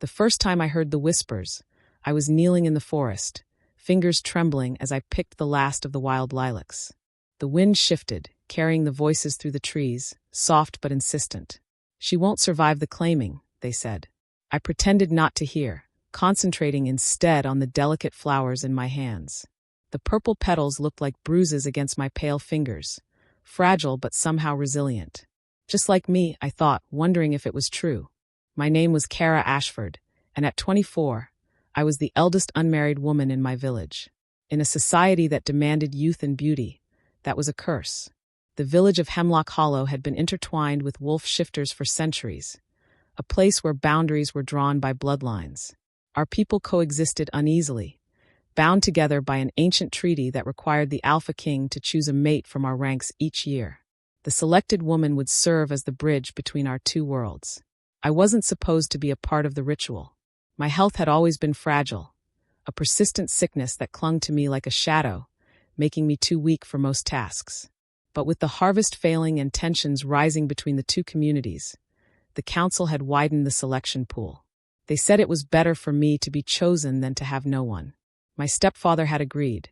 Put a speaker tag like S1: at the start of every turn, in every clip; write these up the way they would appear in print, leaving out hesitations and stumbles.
S1: The first time I heard the whispers, I was kneeling in the forest, fingers trembling as I picked the last of the wild lilacs. The wind shifted, carrying the voices through the trees, soft but insistent. "She won't survive the claiming," they said. I pretended not to hear, concentrating instead on the delicate flowers in my hands. The purple petals looked like bruises against my pale fingers, fragile but somehow resilient. Just like me, I thought, wondering if it was true. My name was Kara Ashford, and at 24, I was the eldest unmarried woman in my village. In a society that demanded youth and beauty, that was a curse. The village of Hemlock Hollow had been intertwined with wolf shifters for centuries, a place where boundaries were drawn by bloodlines. Our people coexisted uneasily, bound together by an ancient treaty that required the Alpha King to choose a mate from our ranks each year. The selected woman would serve as the bridge between our two worlds. I wasn't supposed to be a part of the ritual. My health had always been fragile, a persistent sickness that clung to me like a shadow, making me too weak for most tasks. But with the harvest failing and tensions rising between the two communities, the council had widened the selection pool. They said it was better for me to be chosen than to have no one. My stepfather had agreed,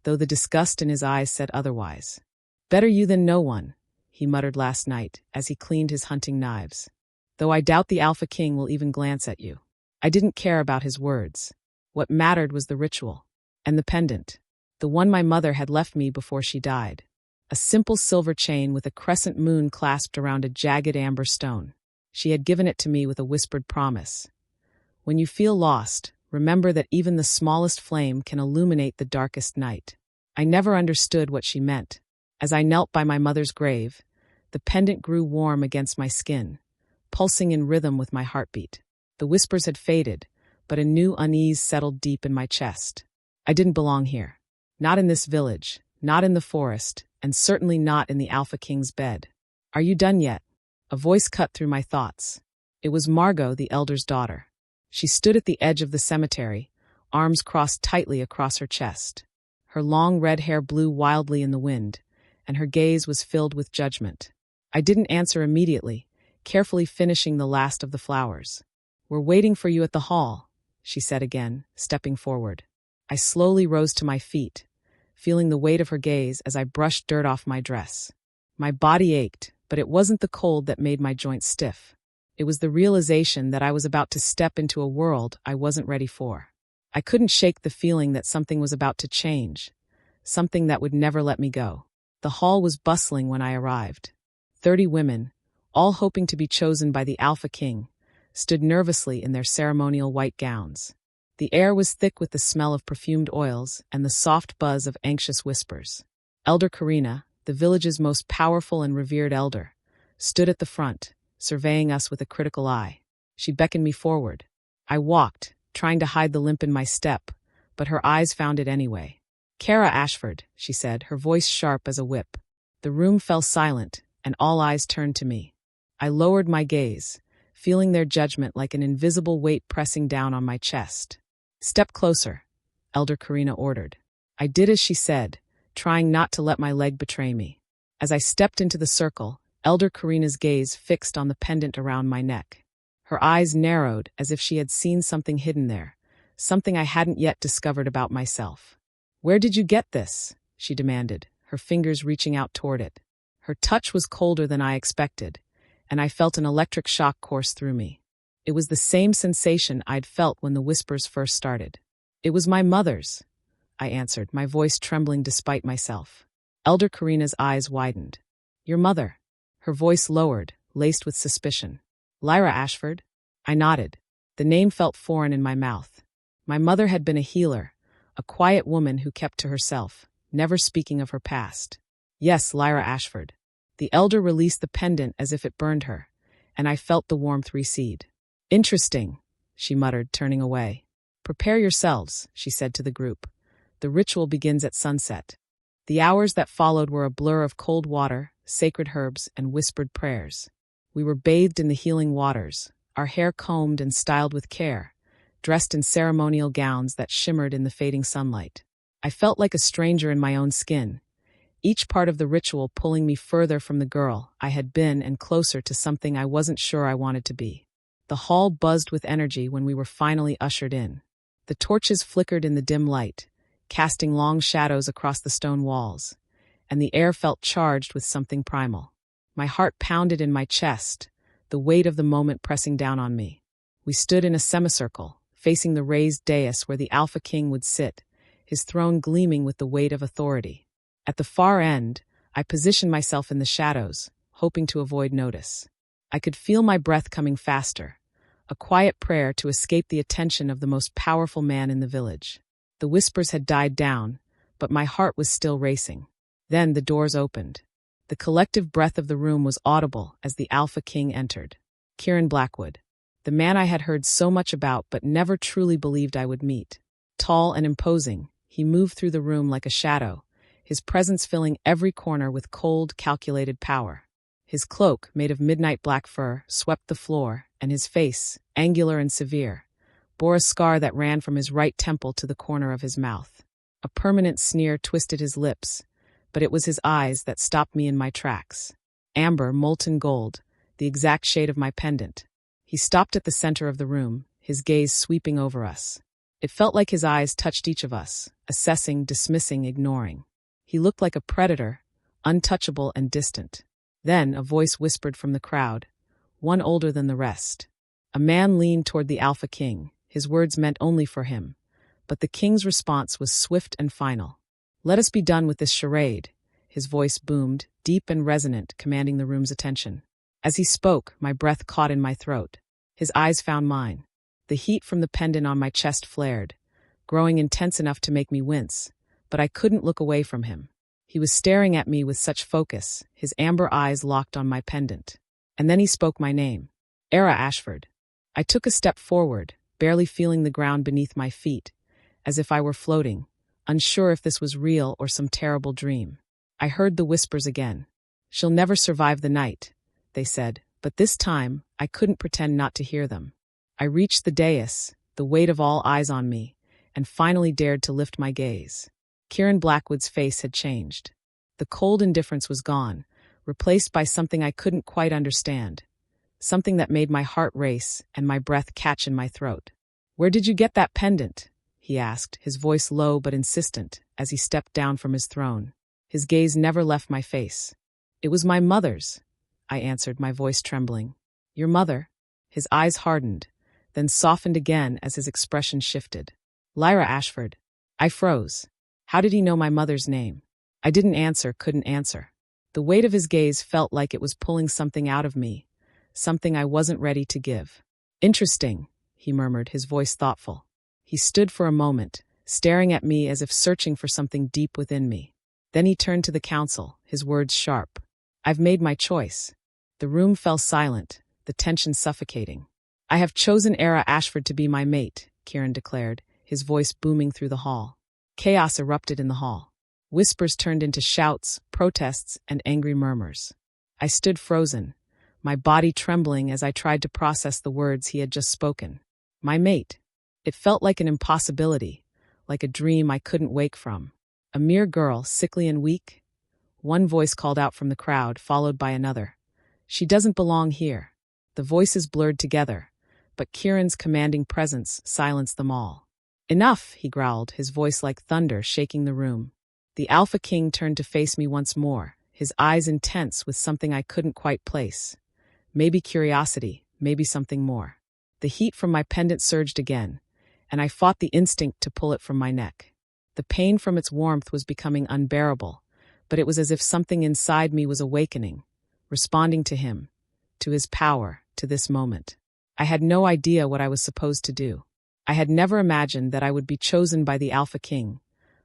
S1: though the disgust in his eyes said otherwise. "Better you than no one," he muttered last night as he cleaned his hunting knives. "Though I doubt the Alpha King will even glance at you." I didn't care about his words. What mattered was the ritual. And the pendant. The one my mother had left me before she died. A simple silver chain with a crescent moon clasped around a jagged amber stone. She had given it to me with a whispered promise. "When you feel lost, remember that even the smallest flame can illuminate the darkest night." I never understood what she meant. As I knelt by my mother's grave, the pendant grew warm against my skin, pulsing in rhythm with my heartbeat. The whispers had faded, but a new unease settled deep in my chest. I didn't belong here. Not in this village, not in the forest, and certainly not in the Alpha King's bed. "Are you done yet?" A voice cut through my thoughts. It was Margot, the elder's daughter. She stood at the edge of the cemetery, arms crossed tightly across her chest. Her long red hair blew wildly in the wind, and her gaze was filled with judgment. I didn't answer immediately, carefully finishing the last of the flowers. "We're waiting for you at the hall," she said again, stepping forward. I slowly rose to my feet, feeling the weight of her gaze as I brushed dirt off my dress. My body ached, but it wasn't the cold that made my joints stiff. It was the realization that I was about to step into a world I wasn't ready for. I couldn't shake the feeling that something was about to change, something that would never let me go. The hall was bustling when I arrived. 30 women, all hoping to be chosen by the Alpha King, stood nervously in their ceremonial white gowns. The air was thick with the smell of perfumed oils and the soft buzz of anxious whispers. Elder Karina, the village's most powerful and revered elder, stood at the front, surveying us with a critical eye. She beckoned me forward. I walked, trying to hide the limp in my step, but her eyes found it anyway. "Kara Ashford," she said, her voice sharp as a whip. The room fell silent, and all eyes turned to me. I lowered my gaze, feeling their judgment like an invisible weight pressing down on my chest. "Step closer," Elder Karina ordered. I did as she said, trying not to let my leg betray me. As I stepped into the circle, Elder Karina's gaze fixed on the pendant around my neck. Her eyes narrowed as if she had seen something hidden there, something I hadn't yet discovered about myself. "Where did you get this?" she demanded, her fingers reaching out toward it. Her touch was colder than I expected, and I felt an electric shock course through me. It was the same sensation I'd felt when the whispers first started. "It was my mother's," I answered, my voice trembling despite myself. Elder Karina's eyes widened. "Your mother?" Her voice lowered, laced with suspicion. "Lyra Ashford?" I nodded. The name felt foreign in my mouth. My mother had been a healer, a quiet woman who kept to herself, never speaking of her past. "Yes, Lyra Ashford." The elder released the pendant as if it burned her, and I felt the warmth recede. "Interesting," she muttered, turning away. "Prepare yourselves," she said to the group. "The ritual begins at sunset." The hours that followed were a blur of cold water, sacred herbs, and whispered prayers. We were bathed in the healing waters, our hair combed and styled with care, dressed in ceremonial gowns that shimmered in the fading sunlight. I felt like a stranger in my own skin, each part of the ritual pulling me further from the girl I had been and closer to something I wasn't sure I wanted to be. The hall buzzed with energy when we were finally ushered in. The torches flickered in the dim light, casting long shadows across the stone walls, and the air felt charged with something primal. My heart pounded in my chest, the weight of the moment pressing down on me. We stood in a semicircle, facing the raised dais where the Alpha King would sit, his throne gleaming with the weight of authority. At the far end, I positioned myself in the shadows, hoping to avoid notice. I could feel my breath coming faster, a quiet prayer to escape the attention of the most powerful man in the village. The whispers had died down, but my heart was still racing. Then the doors opened. The collective breath of the room was audible as the Alpha King entered. Kieran Blackwood, the man I had heard so much about but never truly believed I would meet. Tall and imposing, he moved through the room like a shadow, his presence filling every corner with cold, calculated power. His cloak, made of midnight black fur, swept the floor, and his face, angular and severe, bore a scar that ran from his right temple to the corner of his mouth. A permanent sneer twisted his lips, but it was his eyes that stopped me in my tracks. Amber, molten gold, the exact shade of my pendant. He stopped at the center of the room, his gaze sweeping over us. It felt like his eyes touched each of us, assessing, dismissing, ignoring. He looked like a predator, untouchable and distant. Then a voice whispered from the crowd, one older than the rest. A man leaned toward the Alpha King, his words meant only for him, but the king's response was swift and final. "Let us be done with this charade," his voice boomed, deep and resonant, commanding the room's attention. As he spoke, my breath caught in my throat. His eyes found mine. The heat from the pendant on my chest flared, growing intense enough to make me wince, but I couldn't look away from him. He was staring at me with such focus, his amber eyes locked on my pendant. And then he spoke my name. Ara Ashford. I took a step forward, barely feeling the ground beneath my feet, as if I were floating, unsure if this was real or some terrible dream. I heard the whispers again. "She'll never survive the night," they said, but this time I couldn't pretend not to hear them. I reached the dais, the weight of all eyes on me, and finally dared to lift my gaze. Kieran Blackwood's face had changed. The cold indifference was gone, replaced by something I couldn't quite understand, something that made my heart race and my breath catch in my throat. "Where did you get that pendant?" he asked, his voice low but insistent, as he stepped down from his throne. His gaze never left my face. "It was my mother's," I answered, my voice trembling. "Your mother?" His eyes hardened, then softened again as his expression shifted. "Lyra Ashford." I froze. How did he know my mother's name? I couldn't answer. The weight of his gaze felt like it was pulling something out of me, something I wasn't ready to give. "Interesting," he murmured, his voice thoughtful. He stood for a moment, staring at me as if searching for something deep within me. Then he turned to the council, his words sharp. "I've made my choice." The room fell silent, the tension suffocating. "I have chosen Ara Ashford to be my mate," Kieran declared, his voice booming through the hall. Chaos erupted in the hall. Whispers turned into shouts, protests, and angry murmurs. I stood frozen, my body trembling as I tried to process the words he had just spoken. My mate. It felt like an impossibility, like a dream I couldn't wake from. A mere girl, sickly and weak? One voice called out from the crowd, followed by another. "She doesn't belong here." The voices blurred together, but Kieran's commanding presence silenced them all. "Enough," he growled, his voice like thunder shaking the room. The Alpha King turned to face me once more, his eyes intense with something I couldn't quite place. Maybe curiosity, maybe something more. The heat from my pendant surged again, and I fought the instinct to pull it from my neck. The pain from its warmth was becoming unbearable, but it was as if something inside me was awakening, responding to him, to his power, to this moment. I had no idea what I was supposed to do. I had never imagined that I would be chosen by the Alpha King,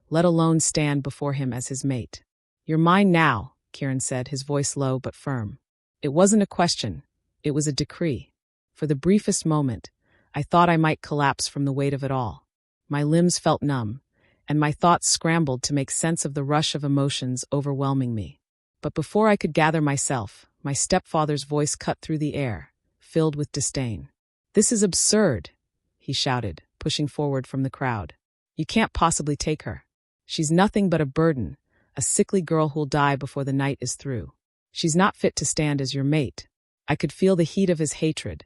S1: let alone stand before him as his mate. "You're mine now," Kieran said, his voice low but firm. It wasn't a question, it was a decree. For the briefest moment, I thought I might collapse from the weight of it all. My limbs felt numb, and my thoughts scrambled to make sense of the rush of emotions overwhelming me. But before I could gather myself, my stepfather's voice cut through the air, filled with disdain. "This is absurd," he shouted, pushing forward from the crowd. "You can't possibly take her. She's nothing but a burden, a sickly girl who'll die before the night is through. She's not fit to stand as your mate." I could feel the heat of his hatred,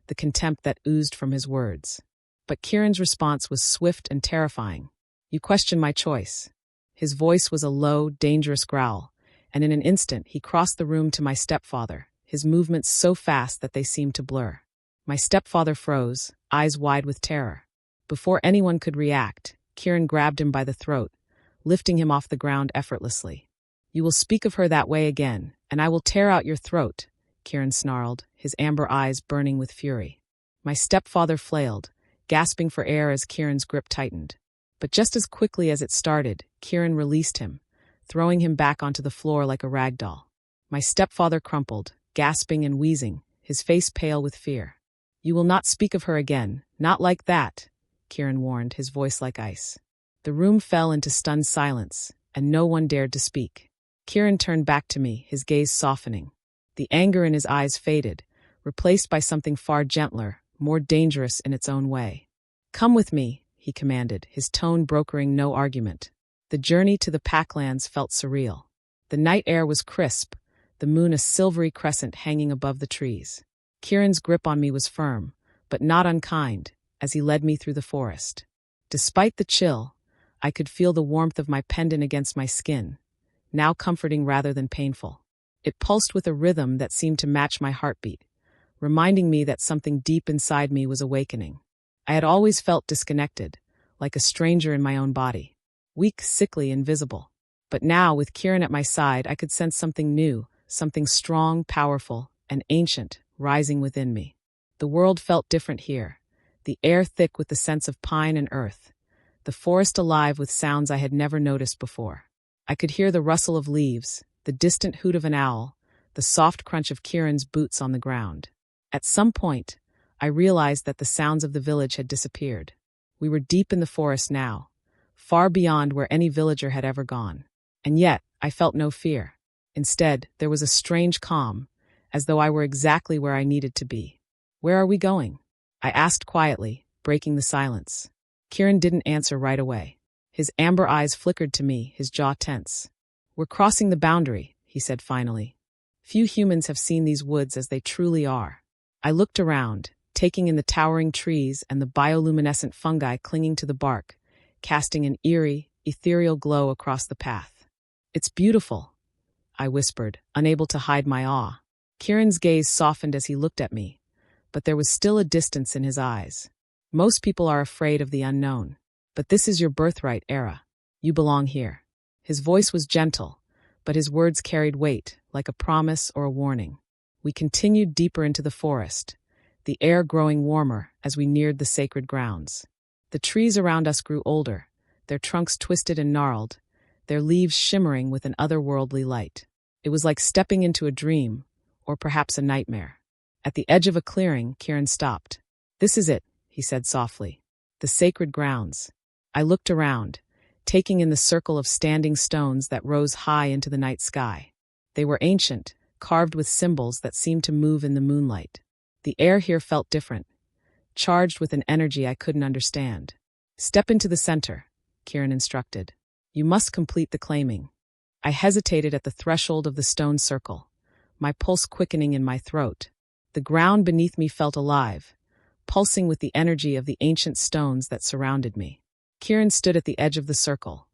S1: the contempt that oozed from his words. But Kieran's response was swift and terrifying. "You question my choice." His voice was a low, dangerous growl, and in an instant he crossed the room to my stepfather, his movements so fast that they seemed to blur. My stepfather froze, eyes wide with terror. Before anyone could react, Kieran grabbed him by the throat, lifting him off the ground effortlessly. "You will speak of her that way again, and I will tear out your throat," Kieran snarled, his amber eyes burning with fury. My stepfather flailed, gasping for air as Kieran's grip tightened. But just as quickly as it started, Kieran released him, throwing him back onto the floor like a rag doll. My stepfather crumpled, gasping and wheezing, his face pale with fear. "You will not speak of her again, not like that," Kieran warned, his voice like ice. The room fell into stunned silence, and no one dared to speak. Kieran turned back to me, his gaze softening. The anger in his eyes faded, replaced by something far gentler, more dangerous in its own way. "Come with me," he commanded, his tone brokering no argument. The journey to the Packlands felt surreal. The night air was crisp, the moon a silvery crescent hanging above the trees. Kieran's grip on me was firm, but not unkind, as he led me through the forest. Despite the chill, I could feel the warmth of my pendant against my skin, now comforting rather than painful. It pulsed with a rhythm that seemed to match my heartbeat, reminding me that something deep inside me was awakening. I had always felt disconnected, like a stranger in my own body, weak, sickly, invisible. But now, with Kieran at my side, I could sense something new, something strong, powerful, and ancient, rising within me. The world felt different here, the air thick with the sense of pine and earth, the forest alive with sounds I had never noticed before. I could hear the rustle of leaves, the distant hoot of an owl, the soft crunch of Kieran's boots on the ground. At some point, I realized that the sounds of the village had disappeared. We were deep in the forest now, far beyond where any villager had ever gone. And yet, I felt no fear. Instead, there was a strange calm, as though I were exactly where I needed to be. "Where are we going?" I asked quietly, breaking the silence. Kieran didn't answer right away. His amber eyes flickered to me, his jaw tense. "We're crossing the boundary," he said finally. "Few humans have seen these woods as they truly are." I looked around, taking in the towering trees and the bioluminescent fungi clinging to the bark, casting an eerie, ethereal glow across the path. "It's beautiful," I whispered, unable to hide my awe. Kieran's gaze softened as he looked at me, but there was still a distance in his eyes. "Most people are afraid of the unknown. But this is your birthright, Ara. You belong here." His voice was gentle, but his words carried weight, like a promise or a warning. We continued deeper into the forest, the air growing warmer as we neared the sacred grounds. The trees around us grew older, their trunks twisted and gnarled, their leaves shimmering with an otherworldly light. It was like stepping into a dream, or perhaps a nightmare. At the edge of a clearing, Kieran stopped. "This is it," he said softly. "The sacred grounds." I looked around, taking in the circle of standing stones that rose high into the night sky. They were ancient, carved with symbols that seemed to move in the moonlight. The air here felt different, charged with an energy I couldn't understand. "Step into the center," Kieran instructed. "You must complete the claiming." I hesitated at the threshold of the stone circle, my pulse quickening in my throat. The ground beneath me felt alive, pulsing with the energy of the ancient stones that surrounded me. Kieran stood at the edge of the circle,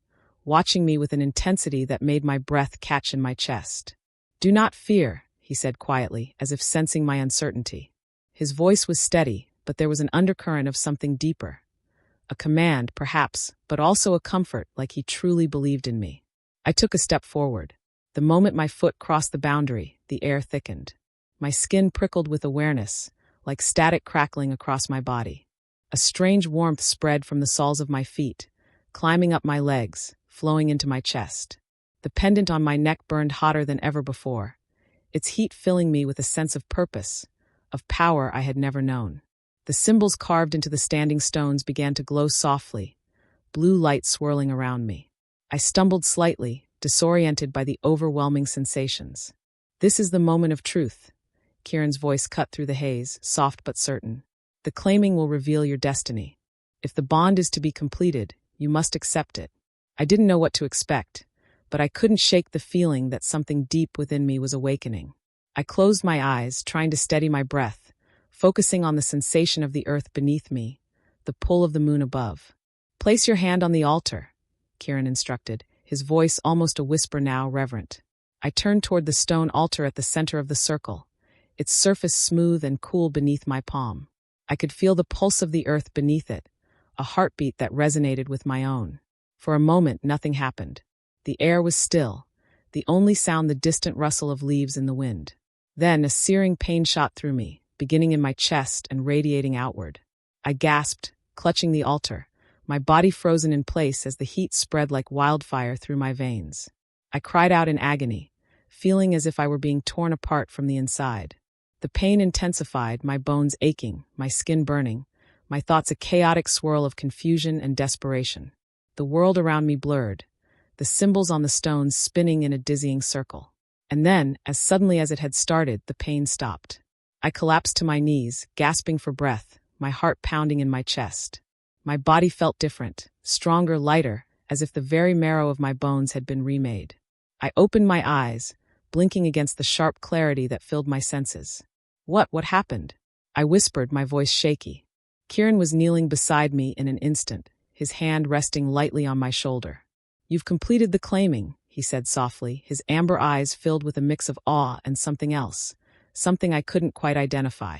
S1: watching me with an intensity that made my breath catch in my chest. "Do not fear," he said quietly, as if sensing my uncertainty. His voice was steady, but there was an undercurrent of something deeper. A command, perhaps, but also a comfort, like he truly believed in me. I took a step forward. The moment my foot crossed the boundary, the air thickened. My skin prickled with awareness, like static crackling across my body. A strange warmth spread from the soles of my feet, climbing up my legs, flowing into my chest. The pendant on my neck burned hotter than ever before, its heat filling me with a sense of purpose, of power I had never known. The symbols carved into the standing stones began to glow softly, blue light swirling around me. I stumbled slightly, disoriented by the overwhelming sensations. "This is the moment of truth," Kieran's voice cut through the haze, soft but certain. "The claiming will reveal your destiny. If the bond is to be completed, you must accept it." I didn't know what to expect, but I couldn't shake the feeling that something deep within me was awakening. I closed my eyes, trying to steady my breath, focusing on the sensation of the earth beneath me, the pull of the moon above. "Place your hand on the altar," Kieran instructed, his voice almost a whisper now, reverent. I turned toward the stone altar at the center of the circle, its surface smooth and cool beneath my palm. I could feel the pulse of the earth beneath it, a heartbeat that resonated with my own. For a moment, nothing happened. The air was still, the only sound the distant rustle of leaves in the wind. Then a searing pain shot through me, beginning in my chest and radiating outward. I gasped, clutching the altar, my body frozen in place as the heat spread like wildfire through my veins. I cried out in agony, feeling as if I were being torn apart from the inside. The pain intensified, my bones aching, my skin burning, my thoughts a chaotic swirl of confusion and desperation. The world around me blurred, the symbols on the stones spinning in a dizzying circle. And then, as suddenly as it had started, the pain stopped. I collapsed to my knees, gasping for breath, my heart pounding in my chest. My body felt different, stronger, lighter, as if the very marrow of my bones had been remade. I opened my eyes, blinking against the sharp clarity that filled my senses. What happened?" I whispered, my voice shaky. Kieran was kneeling beside me in an instant, his hand resting lightly on my shoulder. "You've completed the claiming," he said softly, his amber eyes filled with a mix of awe and something else, something I couldn't quite identify.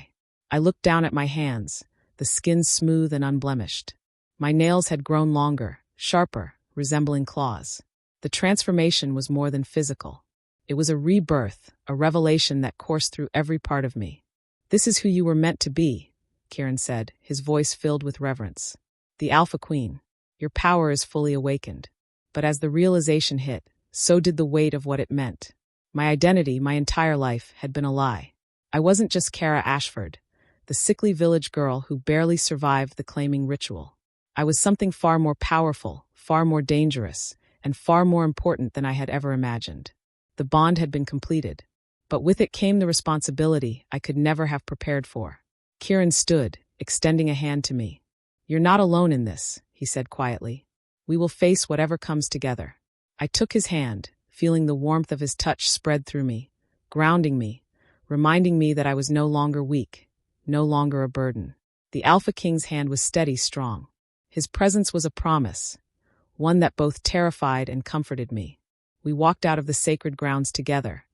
S1: I looked down at my hands, the skin smooth and unblemished. My nails had grown longer, sharper, resembling claws. The transformation was more than physical. It was a rebirth, a revelation that coursed through every part of me. "This is who you were meant to be," Kieran said, his voice filled with reverence. "The Alpha Queen. Your power is fully awakened." But as the realization hit, so did the weight of what it meant. My identity, my entire life, had been a lie. I wasn't just Kara Ashford, the sickly village girl who barely survived the claiming ritual. I was something far more powerful, far more dangerous, and far more important than I had ever imagined. The bond had been completed, but with it came the responsibility I could never have prepared for. Kieran stood, extending a hand to me. "You're not alone in this," he said quietly. "We will face whatever comes together." I took his hand, feeling the warmth of his touch spread through me, grounding me, reminding me that I was no longer weak, no longer a burden. The Alpha King's hand was steady, strong. His presence was a promise, one that both terrified and comforted me. We walked out of the sacred grounds together,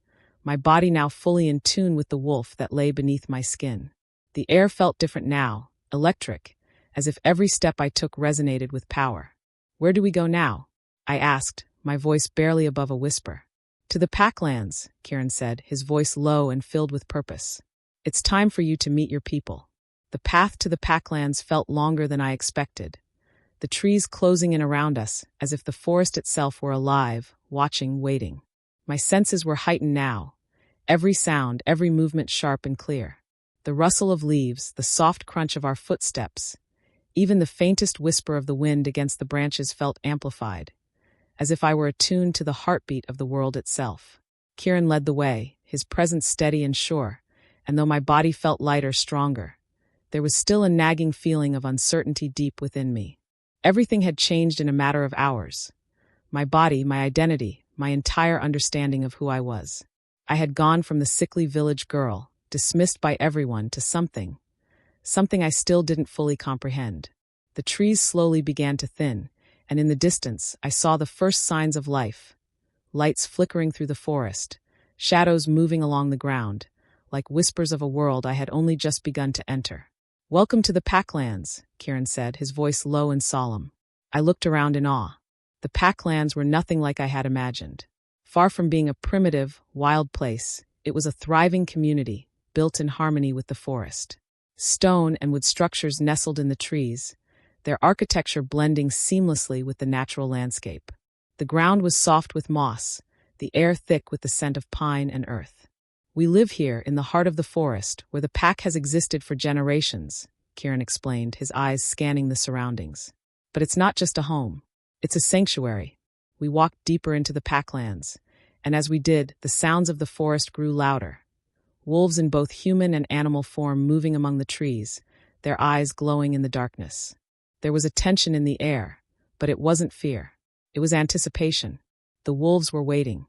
S1: my body now fully in tune with the wolf that lay beneath my skin. The air felt different now, electric, as if every step I took resonated with power. "Where do we go now?" I asked, my voice barely above a whisper. "To the Packlands," Kieran said, his voice low and filled with purpose. "It's time for you to meet your people." The path to the Packlands felt longer than I expected, the trees closing in around us as if the forest itself were alive, watching, waiting. My senses were heightened now, every sound, every movement sharp and clear. The rustle of leaves, the soft crunch of our footsteps, even the faintest whisper of the wind against the branches felt amplified, as if I were attuned to the heartbeat of the world itself. Kieran led the way, his presence steady and sure, and though my body felt lighter, stronger, there was still a nagging feeling of uncertainty deep within me. Everything had changed in a matter of hours. My body, my identity, my entire understanding of who I was. I had gone from the sickly village girl, dismissed by everyone, to something I still didn't fully comprehend. The trees slowly began to thin, and in the distance I saw the first signs of life. Lights flickering through the forest, shadows moving along the ground, like whispers of a world I had only just begun to enter. "Welcome to the Packlands," Kieran said, his voice low and solemn. I looked around in awe. The Packlands were nothing like I had imagined. Far from being a primitive, wild place, it was a thriving community, built in harmony with the forest. Stone and wood structures nestled in the trees, their architecture blending seamlessly with the natural landscape. The ground was soft with moss, the air thick with the scent of pine and earth. "We live here in the heart of the forest, where the pack has existed for generations," Kieran explained, his eyes scanning the surroundings. "But it's not just a home. It's a sanctuary." We walked deeper into the Packlands, and as we did, the sounds of the forest grew louder. Wolves in both human and animal form moving among the trees, their eyes glowing in the darkness. There was a tension in the air, but it wasn't fear. It was anticipation. The wolves were waiting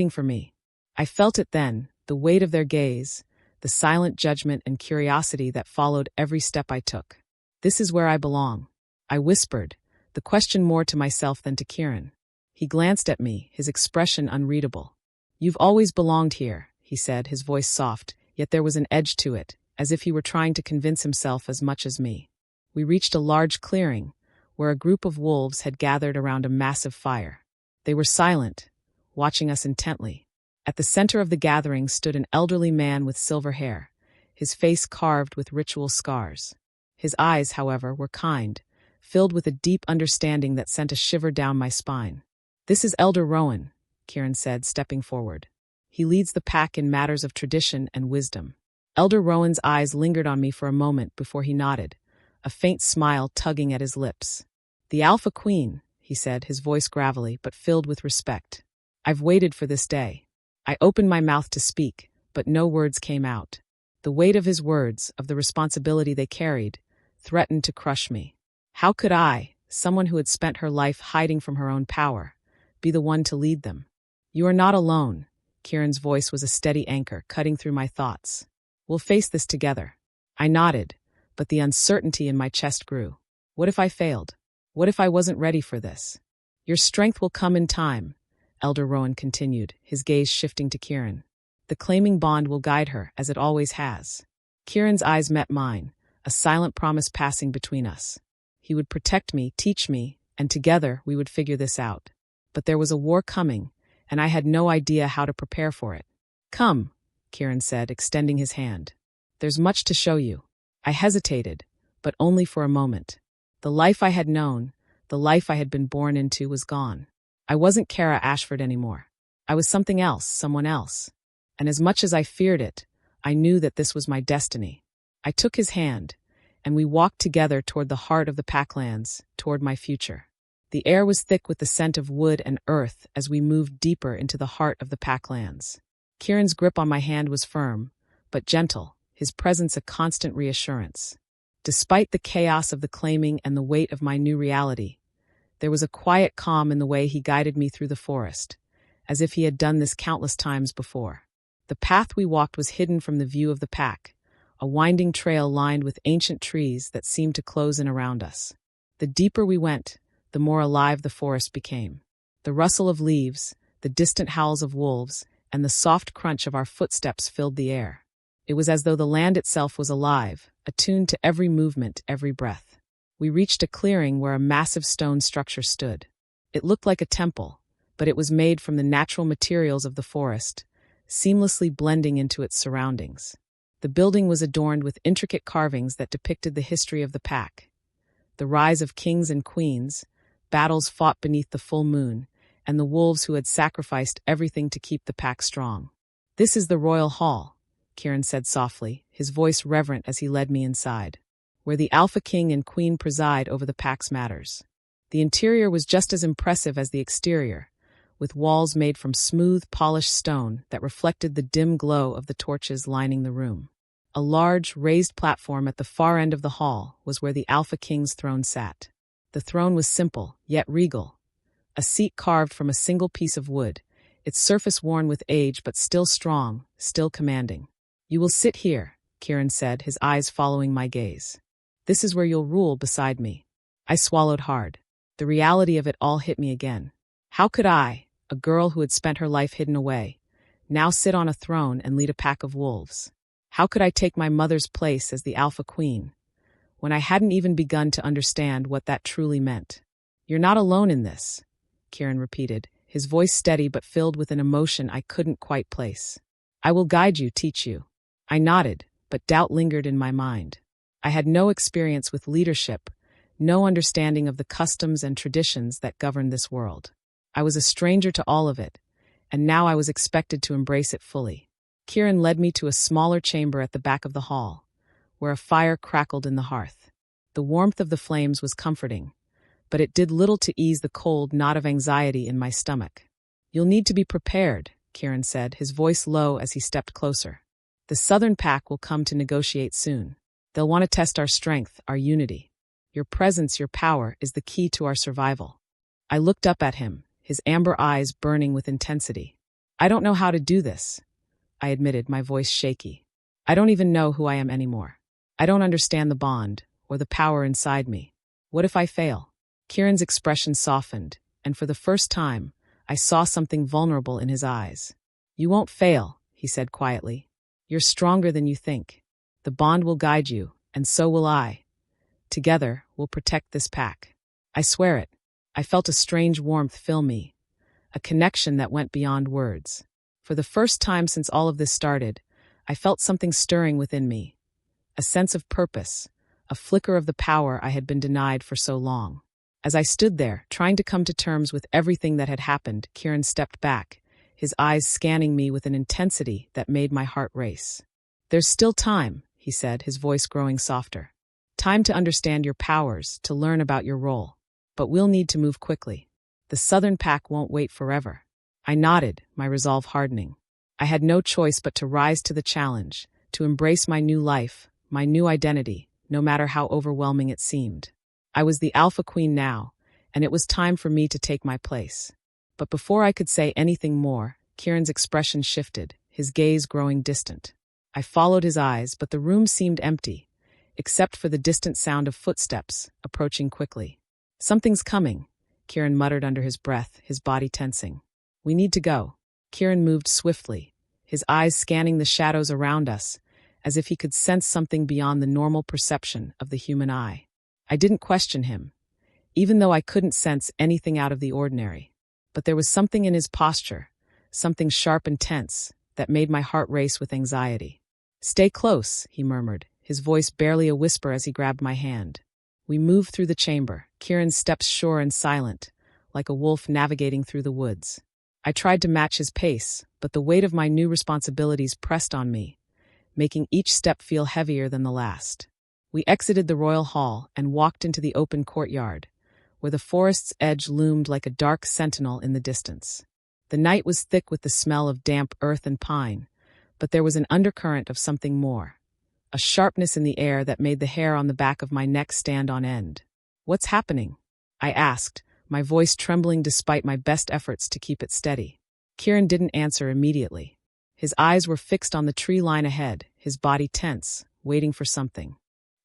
S1: for me. I felt it then, the weight of their gaze, the silent judgment and curiosity that followed every step I took. This is where I belong, I whispered, the question more to myself than to Kieran. He glanced at me, his expression unreadable. You've always belonged here, he said, his voice soft, yet there was an edge to it, as if he were trying to convince himself as much as me. We reached a large clearing, where a group of wolves had gathered around a massive fire. They were silent, watching us intently. At the center of the gathering stood an elderly man with silver hair, his face carved with ritual scars. His eyes, however, were kind, filled with a deep understanding that sent a shiver down my spine. This is Elder Rowan, Kieran said, stepping forward. He leads the pack in matters of tradition and wisdom. Elder Rowan's eyes lingered on me for a moment before he nodded, a faint smile tugging at his lips. The Alpha Queen, he said, his voice gravelly but filled with respect. I've waited for this day. I opened my mouth to speak, but no words came out. The weight of his words, of the responsibility they carried, threatened to crush me. How could I, someone who had spent her life hiding from her own power, be the one to lead them? You are not alone. Kieran's voice was a steady anchor, cutting through my thoughts. We'll face this together. I nodded, but the uncertainty in my chest grew. What if I failed? What if I wasn't ready for this? Your strength will come in time, Elder Rowan continued, his gaze shifting to Kieran. The claiming bond will guide her, as it always has. Kieran's eyes met mine, a silent promise passing between us. He would protect me, teach me, and together we would figure this out. But there was a war coming, and I had no idea how to prepare for it. Come, Kieran said, extending his hand. There's much to show you. I hesitated, but only for a moment. The life I had known, the life I had been born into, was gone. I wasn't Kara Ashford anymore. I was something else, someone else. And as much as I feared it, I knew that this was my destiny. I took his hand, and we walked together toward the heart of the Packlands, toward my future. The air was thick with the scent of wood and earth as we moved deeper into the heart of the Packlands. Kieran's grip on my hand was firm, but gentle, his presence a constant reassurance. Despite the chaos of the claiming and the weight of my new reality, there was a quiet calm in the way he guided me through the forest, as if he had done this countless times before. The path we walked was hidden from the view of the pack, a winding trail lined with ancient trees that seemed to close in around us. The deeper we went, the more alive the forest became. The rustle of leaves, the distant howls of wolves, and the soft crunch of our footsteps filled the air. It was as though the land itself was alive, attuned to every movement, every breath. We reached a clearing where a massive stone structure stood. It looked like a temple, but it was made from the natural materials of the forest, seamlessly blending into its surroundings. The building was adorned with intricate carvings that depicted the history of the pack. The rise of kings and queens, battles fought beneath the full moon, and the wolves who had sacrificed everything to keep the pack strong. This is the royal hall, Kieran said softly, his voice reverent as he led me inside, where the Alpha King and Queen preside over the pack's matters. The interior was just as impressive as the exterior, with walls made from smooth, polished stone that reflected the dim glow of the torches lining the room. A large, raised platform at the far end of the hall was where the Alpha King's throne sat. The throne was simple, yet regal, a seat carved from a single piece of wood, its surface worn with age but still strong, still commanding. You will sit here, Kieran said, his eyes following my gaze. This is where you'll rule beside me. I swallowed hard. The reality of it all hit me again. How could I, a girl who had spent her life hidden away, now sit on a throne and lead a pack of wolves? How could I take my mother's place as the Alpha Queen, when I hadn't even begun to understand what that truly meant? You're not alone in this, Kieran repeated, his voice steady but filled with an emotion I couldn't quite place. I will guide you, teach you. I nodded, but doubt lingered in my mind. I had no experience with leadership, no understanding of the customs and traditions that govern this world. I was a stranger to all of it, and now I was expected to embrace it fully. Kieran led me to a smaller chamber at the back of the hall, where a fire crackled in the hearth. The warmth of the flames was comforting, but it did little to ease the cold knot of anxiety in my stomach. You'll need to be prepared, Kieran said, his voice low as he stepped closer. The Southern Pack will come to negotiate soon. They'll want to test our strength, our unity. Your presence, your power, is the key to our survival. I looked up at him, his amber eyes burning with intensity. I don't know how to do this, I admitted, my voice shaky. I don't even know who I am anymore. I don't understand the bond, or the power inside me. What if I fail? Kieran's expression softened, and for the first time, I saw something vulnerable in his eyes. You won't fail, he said quietly. You're stronger than you think. The bond will guide you, and so will I. Together, we'll protect this pack. I swear it. I felt a strange warmth fill me, a connection that went beyond words. For the first time since all of this started, I felt something stirring within me, a sense of purpose, a flicker of the power I had been denied for so long. As I stood there, trying to come to terms with everything that had happened, Kieran stepped back, his eyes scanning me with an intensity that made my heart race. There's still time, he said, his voice growing softer. Time to understand your powers, to learn about your role. But we'll need to move quickly. The Southern Pack won't wait forever. I nodded, my resolve hardening. I had no choice but to rise to the challenge, to embrace my new life, my new identity, no matter how overwhelming it seemed. I was the Alpha Queen now, and it was time for me to take my place. But before I could say anything more, Kieran's expression shifted, his gaze growing distant. I followed his eyes, but the room seemed empty, except for the distant sound of footsteps, approaching quickly. Something's coming, Kieran muttered under his breath, his body tensing. We need to go. Kieran moved swiftly, his eyes scanning the shadows around us, as if he could sense something beyond the normal perception of the human eye. I didn't question him, even though I couldn't sense anything out of the ordinary. But there was something in his posture, something sharp and tense, that made my heart race with anxiety. Stay close, he murmured, his voice barely a whisper as he grabbed my hand. We moved through the chamber, Kieran's steps sure and silent, like a wolf navigating through the woods. I tried to match his pace, but the weight of my new responsibilities pressed on me, making each step feel heavier than the last. We exited the royal hall and walked into the open courtyard, where the forest's edge loomed like a dark sentinel in the distance. The night was thick with the smell of damp earth and pine, but there was an undercurrent of something more, a sharpness in the air that made the hair on the back of my neck stand on end. What's happening? I asked, my voice trembling despite my best efforts to keep it steady. Kieran didn't answer immediately. His eyes were fixed on the tree line ahead, his body tense, waiting for something.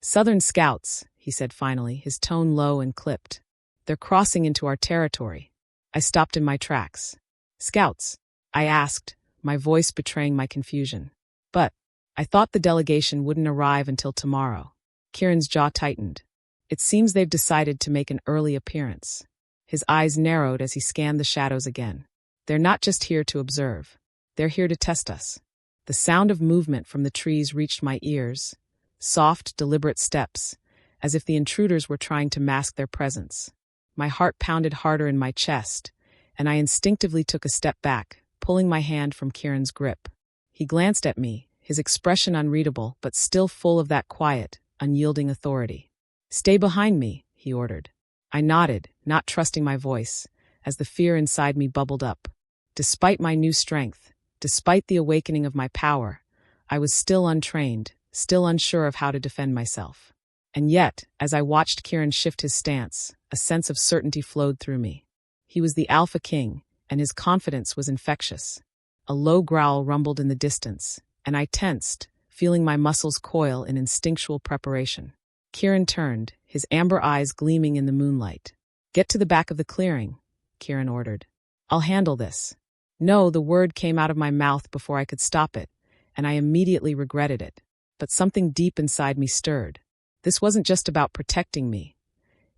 S1: Southern Scouts, he said finally, his tone low and clipped. They're crossing into our territory. I stopped in my tracks. Scouts? I asked, my voice betraying my confusion. But I thought the delegation wouldn't arrive until tomorrow. Kieran's jaw tightened. It seems they've decided to make an early appearance. His eyes narrowed as he scanned the shadows again. They're not just here to observe. They're here to test us. The sound of movement from the trees reached my ears, soft, deliberate steps, as if the intruders were trying to mask their presence. My heart pounded harder in my chest, and I instinctively took a step back, pulling my hand from Kieran's grip. He glanced at me, his expression unreadable but still full of that quiet, unyielding authority. Stay behind me, he ordered. I nodded, not trusting my voice, as the fear inside me bubbled up. Despite my new strength, despite the awakening of my power, I was still untrained, still unsure of how to defend myself. And yet, as I watched Kieran shift his stance, a sense of certainty flowed through me. He was the Alpha King, and his confidence was infectious. A low growl rumbled in the distance, and I tensed, feeling my muscles coil in instinctual preparation. Kieran turned, his amber eyes gleaming in the moonlight. Get to the back of the clearing, Kieran ordered. I'll handle this. No, the word came out of my mouth before I could stop it, and I immediately regretted it. But something deep inside me stirred. This wasn't just about protecting me.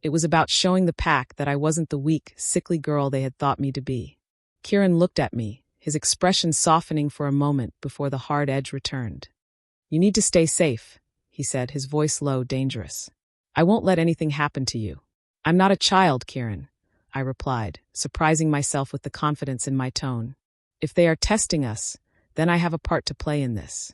S1: It was about showing the pack that I wasn't the weak, sickly girl they had thought me to be. Kieran looked at me, his expression softening for a moment before the hard edge returned. You need to stay safe, he said, his voice low, dangerous. I won't let anything happen to you. I'm not a child, Kieran, I replied, surprising myself with the confidence in my tone. If they are testing us, then I have a part to play in this.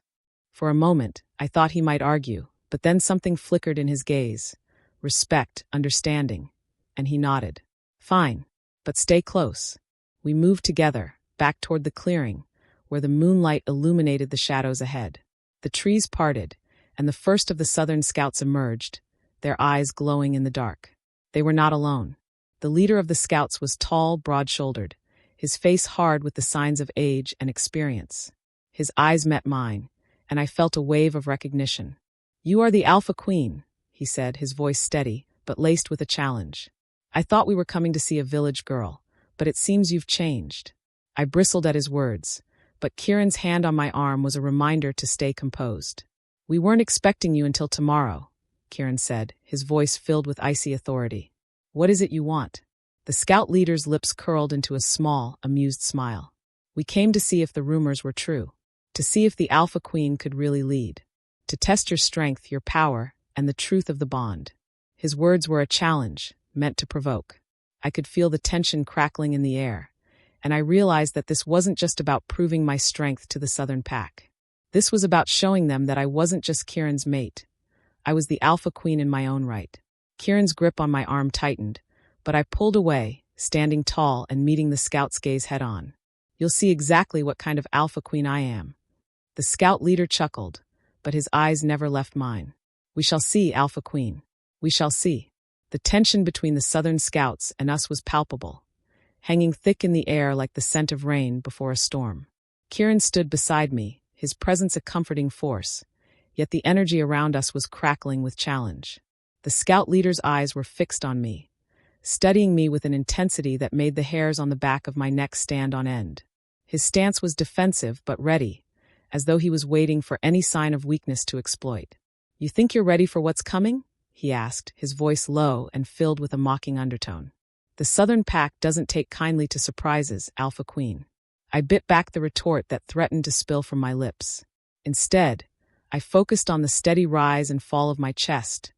S1: For a moment, I thought he might argue, but then something flickered in his gaze. Respect, understanding, and he nodded. Fine, but stay close. We moved together, back toward the clearing, where the moonlight illuminated the shadows ahead. The trees parted, and the first of the Southern Scouts emerged, their eyes glowing in the dark. They were not alone. The leader of the Scouts was tall, broad-shouldered, his face hard with the signs of age and experience. His eyes met mine, and I felt a wave of recognition. "You are the Alpha Queen," he said, his voice steady, but laced with a challenge. "I thought we were coming to see a village girl, but it seems you've changed." I bristled at his words, but Kieran's hand on my arm was a reminder to stay composed. "We weren't expecting you until tomorrow," Kieran said, his voice filled with icy authority. "What is it you want?" The scout leader's lips curled into a small, amused smile. "We came to see if the rumors were true, to see if the Alpha Queen could really lead, to test your strength, your power, and the truth of the bond." His words were a challenge, meant to provoke. I could feel the tension crackling in the air, and I realized that this wasn't just about proving my strength to the Southern Pack. This was about showing them that I wasn't just Kieran's mate. I was the Alpha Queen in my own right. Kieran's grip on my arm tightened, but I pulled away, standing tall and meeting the scout's gaze head-on. "You'll see exactly what kind of Alpha Queen I am." The scout leader chuckled, but his eyes never left mine. "We shall see, Alpha Queen. We shall see." The tension between the Southern scouts and us was palpable, hanging thick in the air like the scent of rain before a storm. Kieran stood beside me, his presence a comforting force, yet the energy around us was crackling with challenge. The scout leader's eyes were fixed on me, studying me with an intensity that made the hairs on the back of my neck stand on end. His stance was defensive but ready, as though he was waiting for any sign of weakness to exploit. "You think you're ready for what's coming?" he asked, his voice low and filled with a mocking undertone. "The Southern Pack doesn't take kindly to surprises, Alpha Queen." I bit back the retort that threatened to spill from my lips. Instead, I focused on the steady rise and fall of my chest,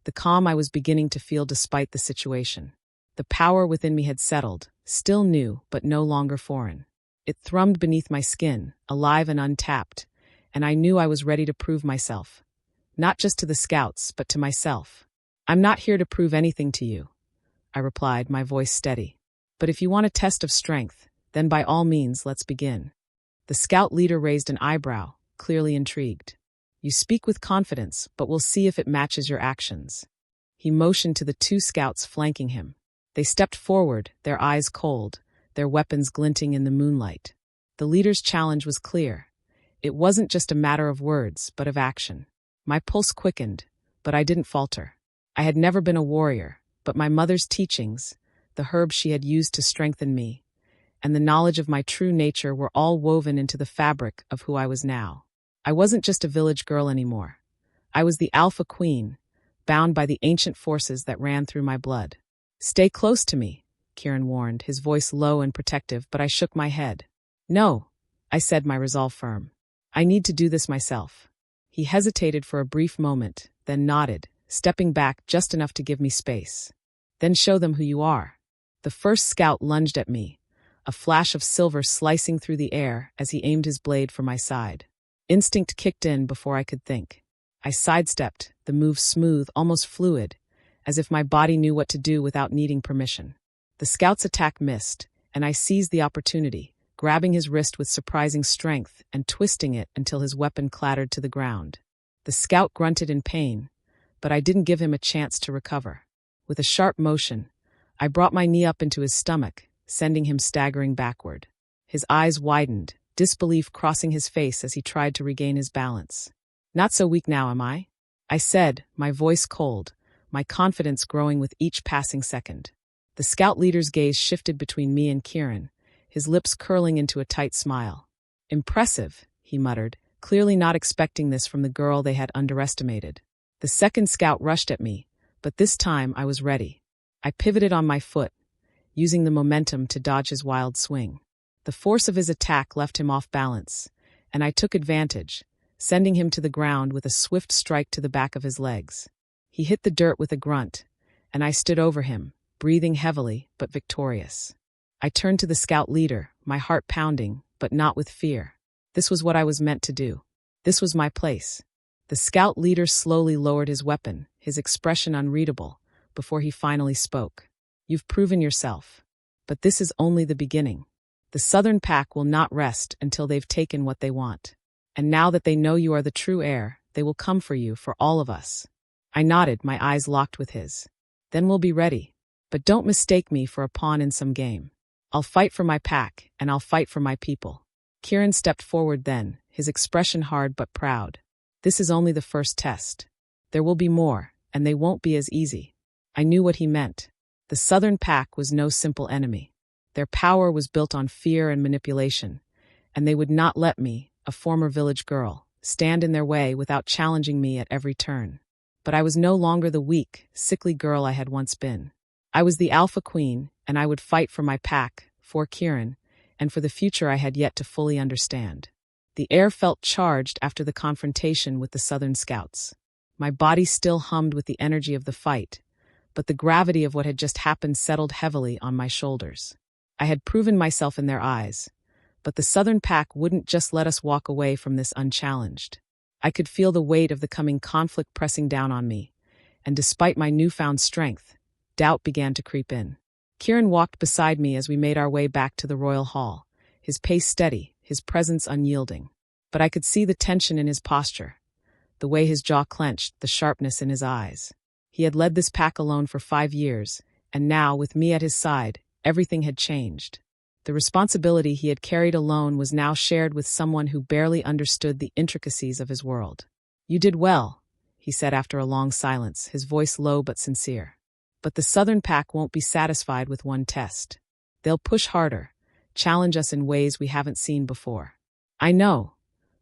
S1: the calm I was beginning to feel despite the situation. The power within me had settled, still new but no longer foreign. It thrummed beneath my skin, alive and untapped, and I knew I was ready to prove myself. Not just to the scouts, but to myself. "I'm not here to prove anything to you," I replied, my voice steady. "But if you want a test of strength, then by all means, let's begin." The scout leader raised an eyebrow, clearly intrigued. "You speak with confidence, but we'll see if it matches your actions." He motioned to the two scouts flanking him. They stepped forward, their eyes cold, their weapons glinting in the moonlight. The leader's challenge was clear. It wasn't just a matter of words, but of action. My pulse quickened, but I didn't falter. I had never been a warrior, but my mother's teachings, the herbs she had used to strengthen me, and the knowledge of my true nature were all woven into the fabric of who I was now. I wasn't just a village girl anymore. I was the Alpha Queen, bound by the ancient forces that ran through my blood. "Stay close to me," Kieran warned, his voice low and protective, but I shook my head. "No," I said, my resolve firm. "I need to do this myself." He hesitated for a brief moment, then nodded, stepping back just enough to give me space. "Then show them who you are." The first scout lunged at me, a flash of silver slicing through the air as he aimed his blade for my side. Instinct kicked in before I could think. I sidestepped, the move smooth, almost fluid, as if my body knew what to do without needing permission. The scout's attack missed, and I seized the opportunity, grabbing his wrist with surprising strength and twisting it until his weapon clattered to the ground. The scout grunted in pain, but I didn't give him a chance to recover. With a sharp motion, I brought my knee up into his stomach, sending him staggering backward. His eyes widened, disbelief crossing his face as he tried to regain his balance. "Not so weak now, am I?" I said, my voice cold, my confidence growing with each passing second. The scout leader's gaze shifted between me and Kieran, his lips curling into a tight smile. "Impressive," he muttered, clearly not expecting this from the girl they had underestimated. The second scout rushed at me, but this time I was ready. I pivoted on my foot, using the momentum to dodge his wild swing. The force of his attack left him off balance, and I took advantage, sending him to the ground with a swift strike to the back of his legs. He hit the dirt with a grunt, and I stood over him, breathing heavily but victorious. I turned to the scout leader, my heart pounding, but not with fear. This was what I was meant to do. This was my place. The scout leader slowly lowered his weapon, his expression unreadable, before he finally spoke. "You've proven yourself. But this is only the beginning. The Southern Pack will not rest until they've taken what they want. And now that they know you are the true heir, they will come for you, for all of us." I nodded, my eyes locked with his. "Then we'll be ready. But don't mistake me for a pawn in some game. I'll fight for my pack, and I'll fight for my people." Kieran stepped forward then, his expression hard but proud. "This is only the first test. There will be more, and they won't be as easy." I knew what he meant. The Southern Pack was no simple enemy. Their power was built on fear and manipulation, and they would not let me, a former village girl, stand in their way without challenging me at every turn. But I was no longer the weak, sickly girl I had once been. I was the Alpha Queen, and I would fight for my pack, for Kieran, and for the future I had yet to fully understand. The air felt charged after the confrontation with the Southern Scouts. My body still hummed with the energy of the fight, but the gravity of what had just happened settled heavily on my shoulders. I had proven myself in their eyes, but the Southern Pack wouldn't just let us walk away from this unchallenged. I could feel the weight of the coming conflict pressing down on me, and despite my newfound strength, doubt began to creep in. Kieran walked beside me as we made our way back to the royal hall, his pace steady, his presence unyielding. But I could see the tension in his posture, the way his jaw clenched, the sharpness in his eyes. He had led this pack alone for 5 years, and now, with me at his side, everything had changed. The responsibility he had carried alone was now shared with someone who barely understood the intricacies of his world. "You did well," he said after a long silence, his voice low but sincere. "But the Southern Pack won't be satisfied with one test. They'll push harder, challenge us in ways we haven't seen before." "I know,"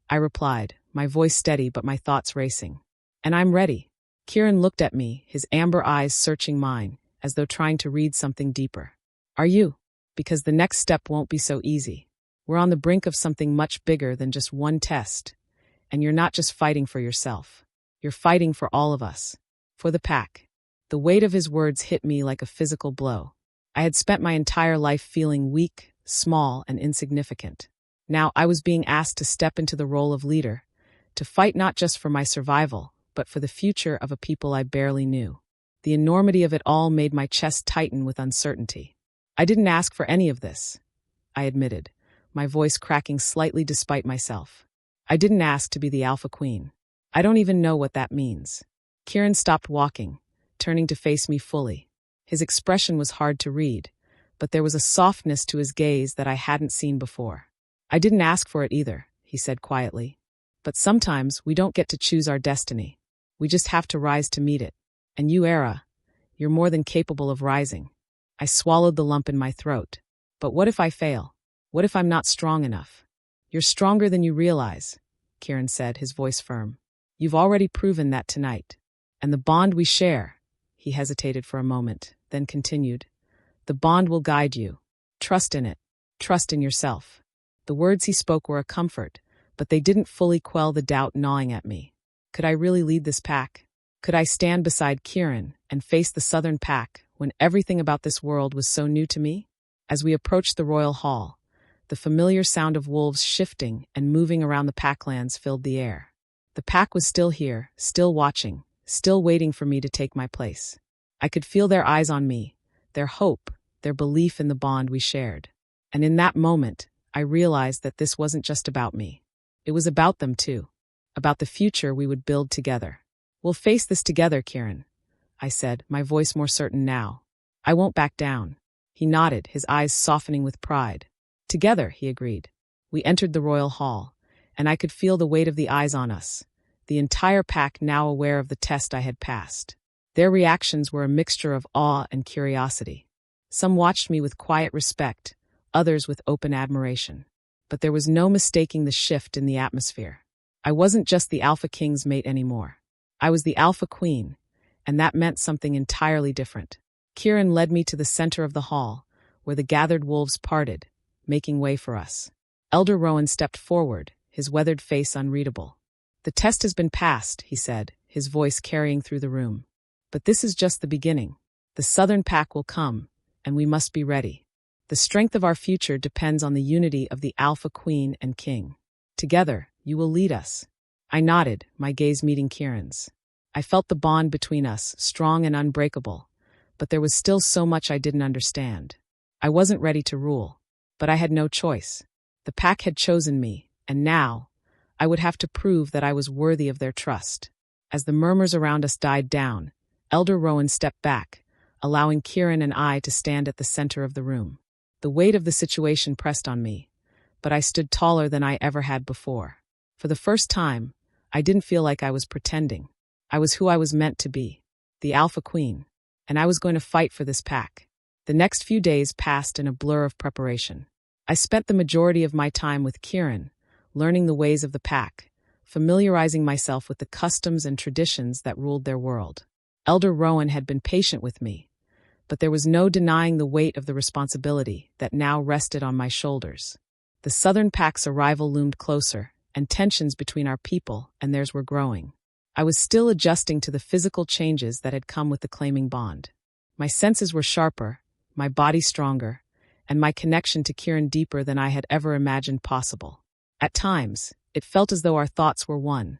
S1: I replied, my voice steady but my thoughts racing. "And I'm ready." Kieran looked at me, his amber eyes searching mine, as though trying to read something deeper. "Are you? Because the next step won't be so easy. We're on the brink of something much bigger than just one test. And you're not just fighting for yourself. You're fighting for all of us. For the pack." The weight of his words hit me like a physical blow. I had spent my entire life feeling weak, small, and insignificant. Now I was being asked to step into the role of leader, to fight not just for my survival, but for the future of a people I barely knew. The enormity of it all made my chest tighten with uncertainty. "I didn't ask for any of this," I admitted, my voice cracking slightly despite myself. "I didn't ask to be the Alpha Queen. I don't even know what that means." Kieran stopped walking, turning to face me fully. His expression was hard to read, but there was a softness to his gaze that I hadn't seen before. "I didn't ask for it either," he said quietly. "But sometimes we don't get to choose our destiny. We just have to rise to meet it. And you, Ara, you're more than capable of rising." I swallowed the lump in my throat. "But what if I fail? What if I'm not strong enough?" "You're stronger than you realize," Kieran said, his voice firm. "You've already proven that tonight. And the bond we share," he hesitated for a moment, then continued, "the bond will guide you. Trust in it. Trust in yourself." The words he spoke were a comfort, but they didn't fully quell the doubt gnawing at me. Could I really lead this pack? Could I stand beside Kieran and face the Southern Pack when everything about this world was so new to me? As we approached the royal hall, the familiar sound of wolves shifting and moving around the packlands filled the air. The pack was still here, still watching, still waiting for me to take my place. I could feel their eyes on me, their hope, their belief in the bond we shared. And in that moment, I realized that this wasn't just about me. It was about them too, about the future we would build together. "We'll face this together, Kieran," I said, my voice more certain now. "I won't back down." He nodded, his eyes softening with pride. "Together," he agreed. We entered the royal hall, and I could feel the weight of the eyes on us, the entire pack now aware of the test I had passed. Their reactions were a mixture of awe and curiosity. Some watched me with quiet respect, others with open admiration. But there was no mistaking the shift in the atmosphere. I wasn't just the Alpha King's mate anymore. I was the Alpha Queen, and that meant something entirely different. Kieran led me to the center of the hall, where the gathered wolves parted, making way for us. Elder Rowan stepped forward, his weathered face unreadable. "The test has been passed," he said, his voice carrying through the room. "But this is just the beginning. The Southern Pack will come, and we must be ready. The strength of our future depends on the unity of the Alpha Queen and King. Together, you will lead us." I nodded, my gaze meeting Kieran's. I felt the bond between us, strong and unbreakable, but there was still so much I didn't understand. I wasn't ready to rule, but I had no choice. The pack had chosen me, and now, I would have to prove that I was worthy of their trust. As the murmurs around us died down, Elder Rowan stepped back, allowing Kieran and I to stand at the center of the room. The weight of the situation pressed on me, but I stood taller than I ever had before. For the first time, I didn't feel like I was pretending. I was who I was meant to be, the Alpha Queen, and I was going to fight for this pack. The next few days passed in a blur of preparation. I spent the majority of my time with Kieran, learning the ways of the pack, familiarizing myself with the customs and traditions that ruled their world. Elder Rowan had been patient with me, but there was no denying the weight of the responsibility that now rested on my shoulders. The Southern Pack's arrival loomed closer, and tensions between our people and theirs were growing. I was still adjusting to the physical changes that had come with the claiming bond. My senses were sharper, my body stronger, and my connection to Kieran deeper than I had ever imagined possible. At times, it felt as though our thoughts were one,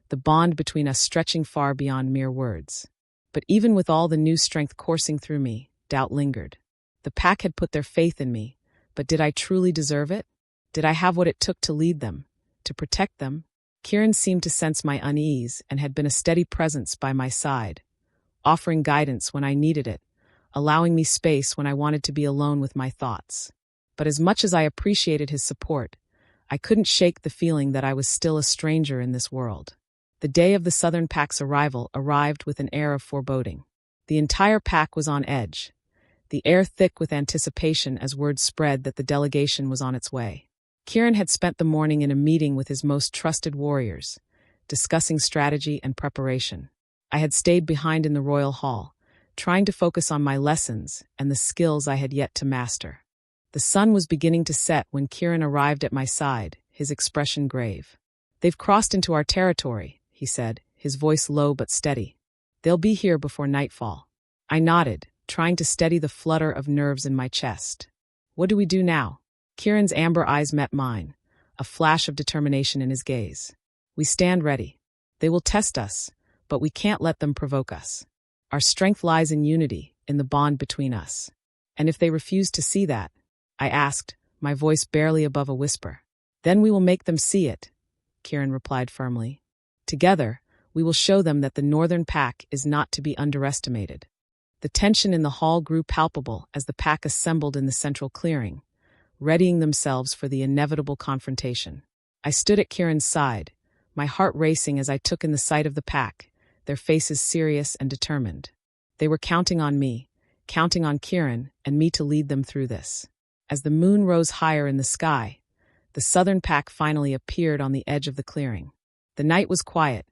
S1: the bond between us stretching far beyond mere words. But even with all the new strength coursing through me, doubt lingered. The pack had put their faith in me, but did I truly deserve it? Did I have what it took to lead them, to protect them? Kieran seemed to sense my unease and had been a steady presence by my side, offering guidance when I needed it, allowing me space when I wanted to be alone with my thoughts. But as much as I appreciated his support, I couldn't shake the feeling that I was still a stranger in this world. The day of the Southern Pack's arrival arrived with an air of foreboding. The entire pack was on edge, the air thick with anticipation as word spread that the delegation was on its way. Kieran had spent the morning in a meeting with his most trusted warriors, discussing strategy and preparation. I had stayed behind in the royal hall, trying to focus on my lessons and the skills I had yet to master. The sun was beginning to set when Kieran arrived at my side, his expression grave. "They've crossed into our territory," he said, his voice low but steady. "They'll be here before nightfall." I nodded, trying to steady the flutter of nerves in my chest. "What do we do now?" Kieran's amber eyes met mine, a flash of determination in his gaze. "We stand ready. They will test us, but we can't let them provoke us. Our strength lies in unity, in the bond between us. And if they refuse to see that," I asked, my voice barely above a whisper. "Then we will make them see it," Kieran replied firmly. "Together, we will show them that the Northern Pack is not to be underestimated." The tension in the hall grew palpable as the pack assembled in the central clearing, readying themselves for the inevitable confrontation. I stood at Kieran's side, my heart racing as I took in the sight of the pack, their faces serious and determined. They were counting on me, counting on Kieran and me to lead them through this. As the moon rose higher in the sky, the Southern Pack finally appeared on the edge of the clearing. The night was quiet,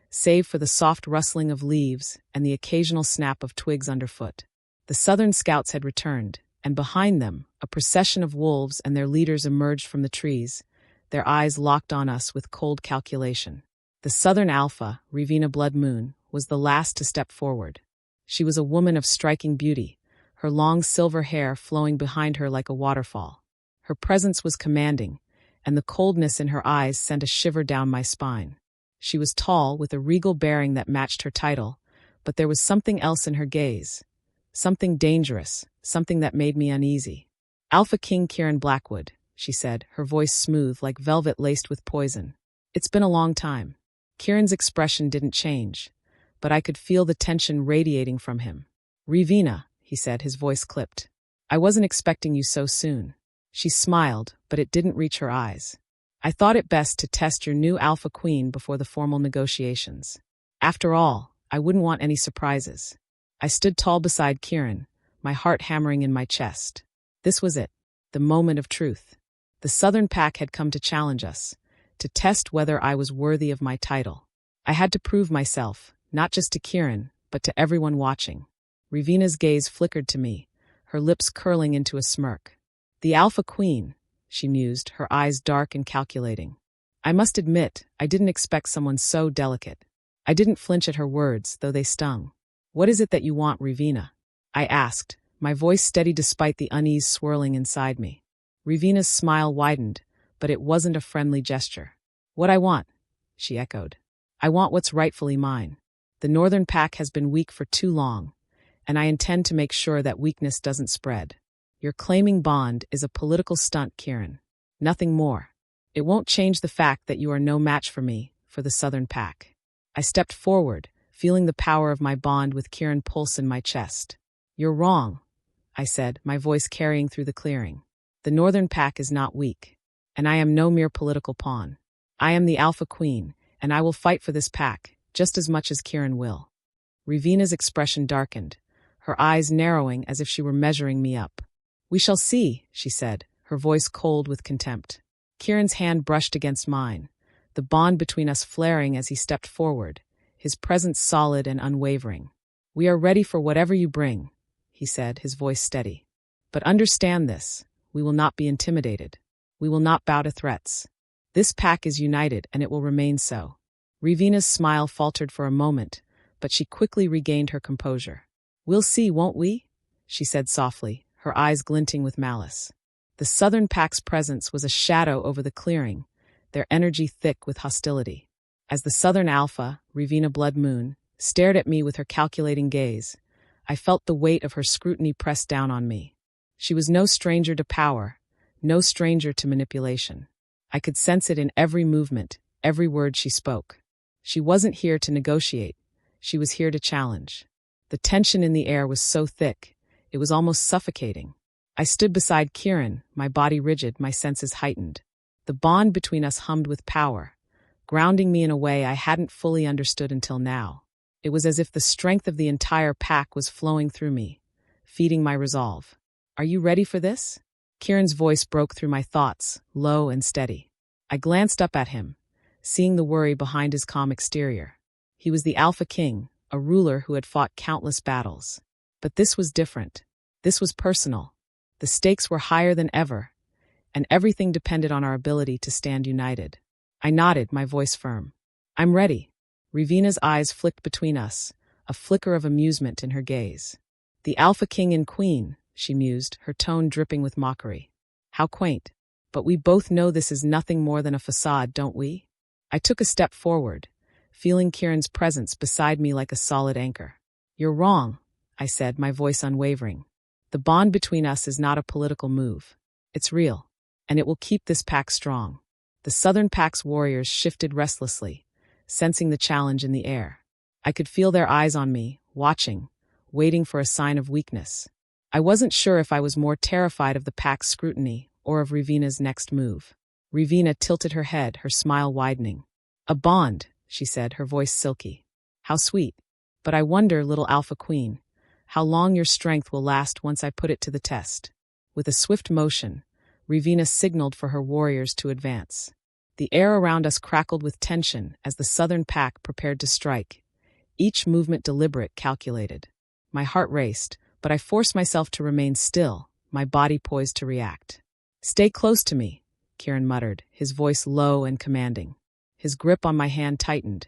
S1: save for the soft rustling of leaves and the occasional snap of twigs underfoot. The Southern Scouts had returned, and behind them, a procession of wolves and their leaders emerged from the trees, their eyes locked on us with cold calculation. The Southern Alpha, Ravina Blood Moon, was the last to step forward. She was a woman of striking beauty, her long silver hair flowing behind her like a waterfall. Her presence was commanding, and the coldness in her eyes sent a shiver down my spine. She was tall, with a regal bearing that matched her title, but there was something else in her gaze. Something dangerous, something that made me uneasy. "Alpha King Kieran Blackwood," she said, her voice smooth like velvet laced with poison. "It's been a long time." Kieran's expression didn't change, but I could feel the tension radiating from him. "Ravina," he said, his voice clipped. "I wasn't expecting you so soon." She smiled, but it didn't reach her eyes. "I thought it best to test your new Alpha Queen before the formal negotiations. After all, I wouldn't want any surprises." I stood tall beside Kieran, my heart hammering in my chest. This was it, the moment of truth. The Southern Pack had come to challenge us, to test whether I was worthy of my title. I had to prove myself, not just to Kieran, but to everyone watching. Ravina's gaze flickered to me, her lips curling into a smirk. "The Alpha Queen," she mused, her eyes dark and calculating. I must admit, I didn't expect someone so delicate. I didn't flinch at her words, though they stung. "What is it that you want, Ravina?" I asked, my voice steady despite the unease swirling inside me. Ravina's smile widened, but it wasn't a friendly gesture. "What I want," she echoed. "I want what's rightfully mine. The Northern Pack has been weak for too long, and I intend to make sure that weakness doesn't spread. Your claiming bond is a political stunt, Kieran. Nothing more. It won't change the fact that you are no match for me, for the Southern Pack." I stepped forward, feeling the power of my bond with Kieran pulse in my chest. "You're wrong," I said, my voice carrying through the clearing. "The Northern Pack is not weak, and I am no mere political pawn. I am the Alpha Queen, and I will fight for this pack, just as much as Kieran will. Ravina's expression darkened, her eyes narrowing as if she were measuring me up. We shall see, she said, her voice cold with contempt. Kieran's hand brushed against mine, the bond between us flaring as he stepped forward, his presence solid and unwavering. We are ready for whatever you bring, he said, his voice steady. But understand this, we will not be intimidated. We will not bow to threats. This pack is united, and it will remain so. Ravina's smile faltered for a moment, but she quickly regained her composure. We'll see, won't we? She said softly, her eyes glinting with malice. The Southern Pack's presence was a shadow over the clearing, their energy thick with hostility. As the Southern Alpha, Ravina Blood Moon, stared at me with her calculating gaze, I felt the weight of her scrutiny press down on me. She was no stranger to power, no stranger to manipulation. I could sense it in every movement, every word she spoke. She wasn't here to negotiate, she was here to challenge. The tension in the air was so thick, it was almost suffocating. I stood beside Kieran, my body rigid, my senses heightened. The bond between us hummed with power, grounding me in a way I hadn't fully understood until now. It was as if the strength of the entire pack was flowing through me, feeding my resolve. Are you ready for this? Kieran's voice broke through my thoughts, low and steady. I glanced up at him, seeing the worry behind his calm exterior. He was the Alpha King, a ruler who had fought countless battles. But this was different. This was personal. The stakes were higher than ever, and everything depended on our ability to stand united. I nodded, my voice firm. I'm ready. Ravina's eyes flicked between us, a flicker of amusement in her gaze. The Alpha King and Queen, she mused, her tone dripping with mockery. How quaint. But we both know this is nothing more than a facade, don't we? I took a step forward, feeling Kieran's presence beside me like a solid anchor. You're wrong, I said, my voice unwavering. The bond between us is not a political move. It's real, and it will keep this pack strong. The Southern Pack's warriors shifted restlessly, sensing the challenge in the air. I could feel their eyes on me, watching, waiting for a sign of weakness. I wasn't sure if I was more terrified of the pack's scrutiny or of Ravina's next move. Ravina tilted her head, her smile widening. A bond, she said, her voice silky. How sweet. But I wonder, little Alpha Queen, how long your strength will last once I put it to the test. With a swift motion, Ravina signaled for her warriors to advance. The air around us crackled with tension as the Southern Pack prepared to strike, each movement deliberate, calculated. My heart raced, but I forced myself to remain still, my body poised to react. Stay close to me, Kieran muttered, his voice low and commanding. His grip on my hand tightened,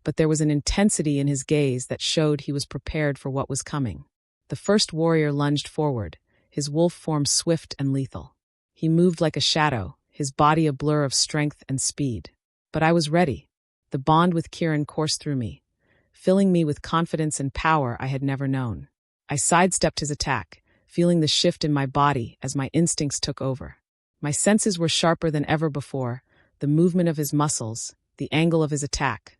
S1: but there was an intensity in his gaze that showed he was prepared for what was coming. The first warrior lunged forward, his wolf form swift and lethal. He moved like a shadow, his body a blur of strength and speed. But I was ready. The bond with Kieran coursed through me, filling me with confidence and power I had never known. I sidestepped his attack, feeling the shift in my body as my instincts took over. My senses were sharper than ever before, the movement of his muscles, the angle of his attack,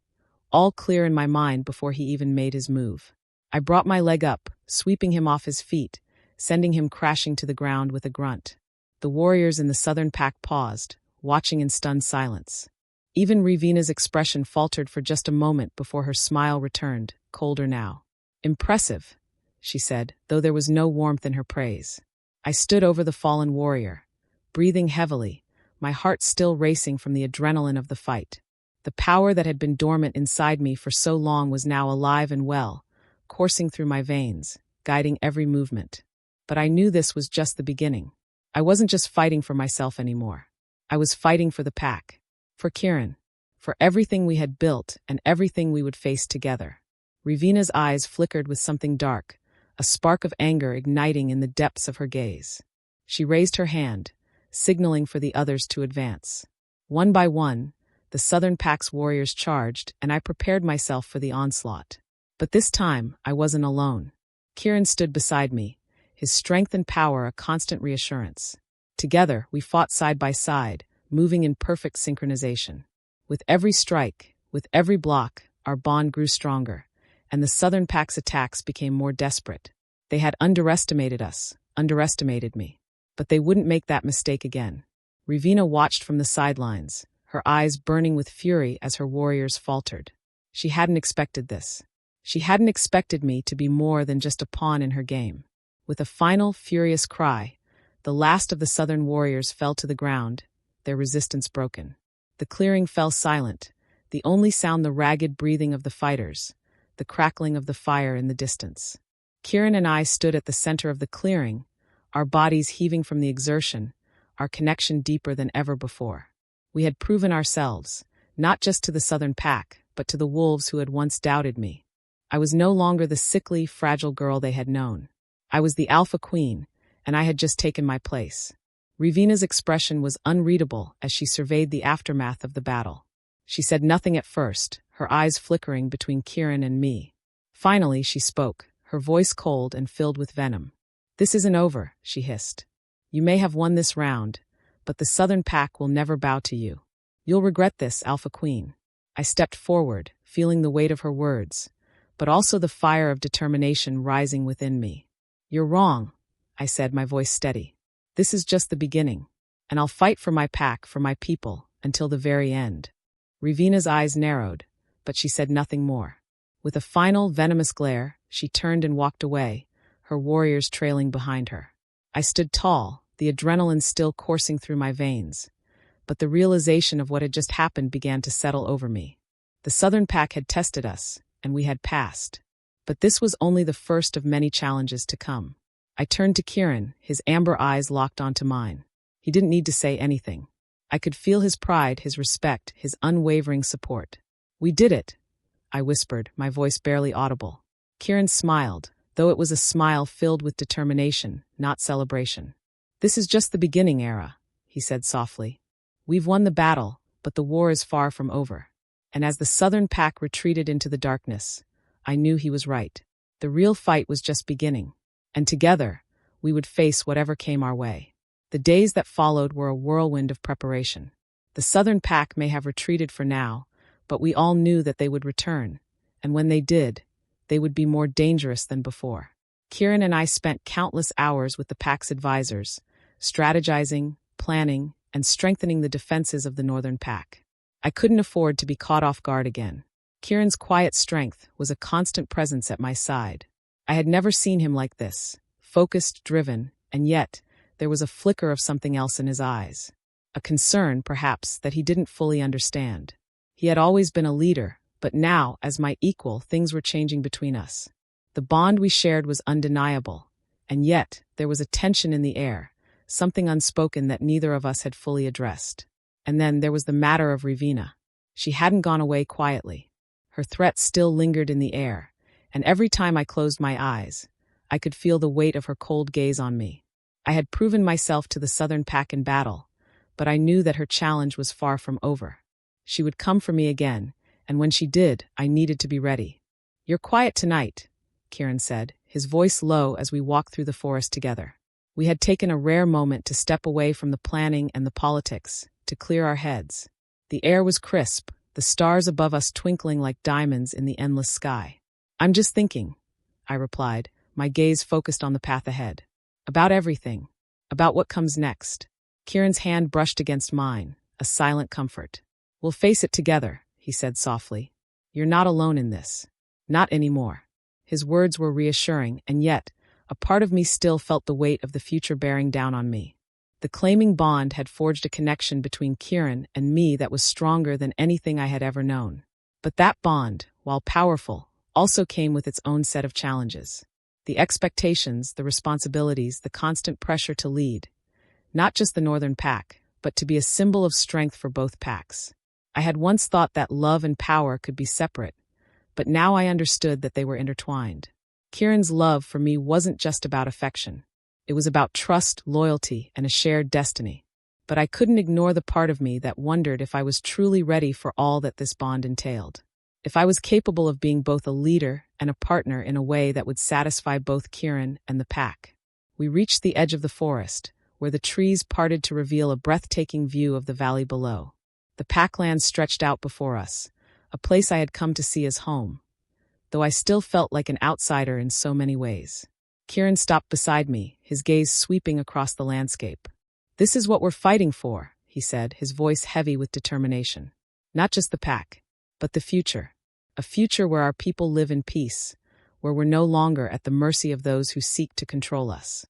S1: all clear in my mind before he even made his move. I brought my leg up, sweeping him off his feet, sending him crashing to the ground with a grunt. The warriors in the Southern Pack paused, watching in stunned silence. Even Ravina's expression faltered for just a moment before her smile returned, colder now. Impressive, she said, though there was no warmth in her praise. I stood over the fallen warrior, breathing heavily, my heart still racing from the adrenaline of the fight. The power that had been dormant inside me for so long was now alive and well, coursing through my veins, guiding every movement. But I knew this was just the beginning. I wasn't just fighting for myself anymore. I was fighting for the pack, for Kieran, for everything we had built and everything we would face together. Ravina's eyes flickered with something dark, a spark of anger igniting in the depths of her gaze. She raised her hand, signaling for the others to advance. One by one, the Southern Pack's warriors charged, and I prepared myself for the onslaught. But this time, I wasn't alone. Kieran stood beside me, his strength and power a constant reassurance. Together, we fought side by side, moving in perfect synchronization. With every strike, with every block, our bond grew stronger, and the Southern Pack's attacks became more desperate. They had underestimated us, underestimated me. But they wouldn't make that mistake again. Ravina watched from the sidelines, her eyes burning with fury as her warriors faltered. She hadn't expected this. She hadn't expected me to be more than just a pawn in her game. With a final, furious cry, the last of the southern warriors fell to the ground, their resistance broken. The clearing fell silent, the only sound the ragged breathing of the fighters, the crackling of the fire in the distance. Kieran and I stood at the center of the clearing, our bodies heaving from the exertion, our connection deeper than ever before. We had proven ourselves, not just to the southern pack, but to the wolves who had once doubted me. I was no longer the sickly, fragile girl they had known. I was the alpha queen, and I had just taken my place. Ravina's expression was unreadable as she surveyed the aftermath of the battle. She said nothing at first, her eyes flickering between Kieran and me. Finally, she spoke, her voice cold and filled with venom. "This isn't over," she hissed. "You may have won this round, but the southern pack will never bow to you. You'll regret this, Alpha Queen." I stepped forward, feeling the weight of her words, but also the fire of determination rising within me. "You're wrong," I said, my voice steady. "This is just the beginning, and I'll fight for my pack, for my people, until the very end." Ravina's eyes narrowed, but she said nothing more. With a final, venomous glare, she turned and walked away, her warriors trailing behind her. I stood tall, the adrenaline still coursing through my veins, but the realization of what had just happened began to settle over me. The southern pack had tested us, and we had passed. But this was only the first of many challenges to come. I turned to Kieran, his amber eyes locked onto mine. He didn't need to say anything. I could feel his pride, his respect, his unwavering support. "We did it," I whispered, my voice barely audible. Kieran smiled, though it was a smile filled with determination, not celebration. "This is just the beginning, Ara," he said softly. "We've won the battle, but the war is far from over." And as the southern pack retreated into the darkness, I knew he was right. The real fight was just beginning, and together, we would face whatever came our way. The days that followed were a whirlwind of preparation. The southern pack may have retreated for now, but we all knew that they would return, and when they did, they would be more dangerous than before. Kieran and I spent countless hours with the pack's advisors, strategizing, planning, and strengthening the defenses of the northern pack. I couldn't afford to be caught off guard again. Kieran's quiet strength was a constant presence at my side. I had never seen him like this, focused, driven, and yet there was a flicker of something else in his eyes. A concern, perhaps, that he didn't fully understand. He had always been a leader, but now, as my equal, things were changing between us. The bond we shared was undeniable, and yet there was a tension in the air, something unspoken that neither of us had fully addressed. And then there was the matter of Ravina. She hadn't gone away quietly. Her threat still lingered in the air, and every time I closed my eyes, I could feel the weight of her cold gaze on me. I had proven myself to the southern pack in battle, but I knew that her challenge was far from over. She would come for me again, and when she did, I needed to be ready. "You're quiet tonight," Kieran said, his voice low as we walked through the forest together. We had taken a rare moment to step away from the planning and the politics, to clear our heads. The air was crisp, the stars above us twinkling like diamonds in the endless sky. "I'm just thinking," I replied, my gaze focused on the path ahead. "About everything. About what comes next." Kieran's hand brushed against mine, a silent comfort. "We'll face it together," he said softly. "You're not alone in this. Not anymore." His words were reassuring, and yet, a part of me still felt the weight of the future bearing down on me. The claiming bond had forged a connection between Kieran and me that was stronger than anything I had ever known. But that bond, while powerful, also came with its own set of challenges. The expectations, the responsibilities, the constant pressure to lead. Not just the northern pack, but to be a symbol of strength for both packs. I had once thought that love and power could be separate, but now I understood that they were intertwined. Kieran's love for me wasn't just about affection. It was about trust, loyalty, and a shared destiny. But I couldn't ignore the part of me that wondered if I was truly ready for all that this bond entailed. If I was capable of being both a leader and a partner in a way that would satisfy both Kieran and the pack. We reached the edge of the forest, where the trees parted to reveal a breathtaking view of the valley below. The packland stretched out before us, a place I had come to see as home, though I still felt like an outsider in so many ways. Kieran stopped beside me, his gaze sweeping across the landscape. "This is what we're fighting for," he said, his voice heavy with determination. Not just the pack, but the future. A future where our people live in peace, where we're no longer at the mercy of those who seek to control us.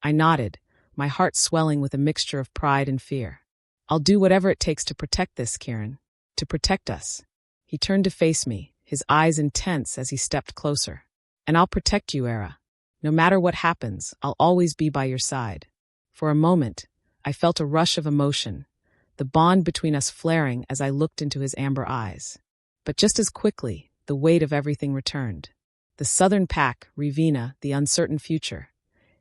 S1: I nodded, my heart swelling with a mixture of pride and fear. I'll do whatever it takes to protect this, Kieran. To protect us. He turned to face me, his eyes intense as he stepped closer. And I'll protect you, Ara. No matter what happens, I'll always be by your side. For a moment, I felt a rush of emotion, the bond between us flaring as I looked into his amber eyes. But just as quickly, the weight of everything returned. The southern pack, Rivina, the uncertain future.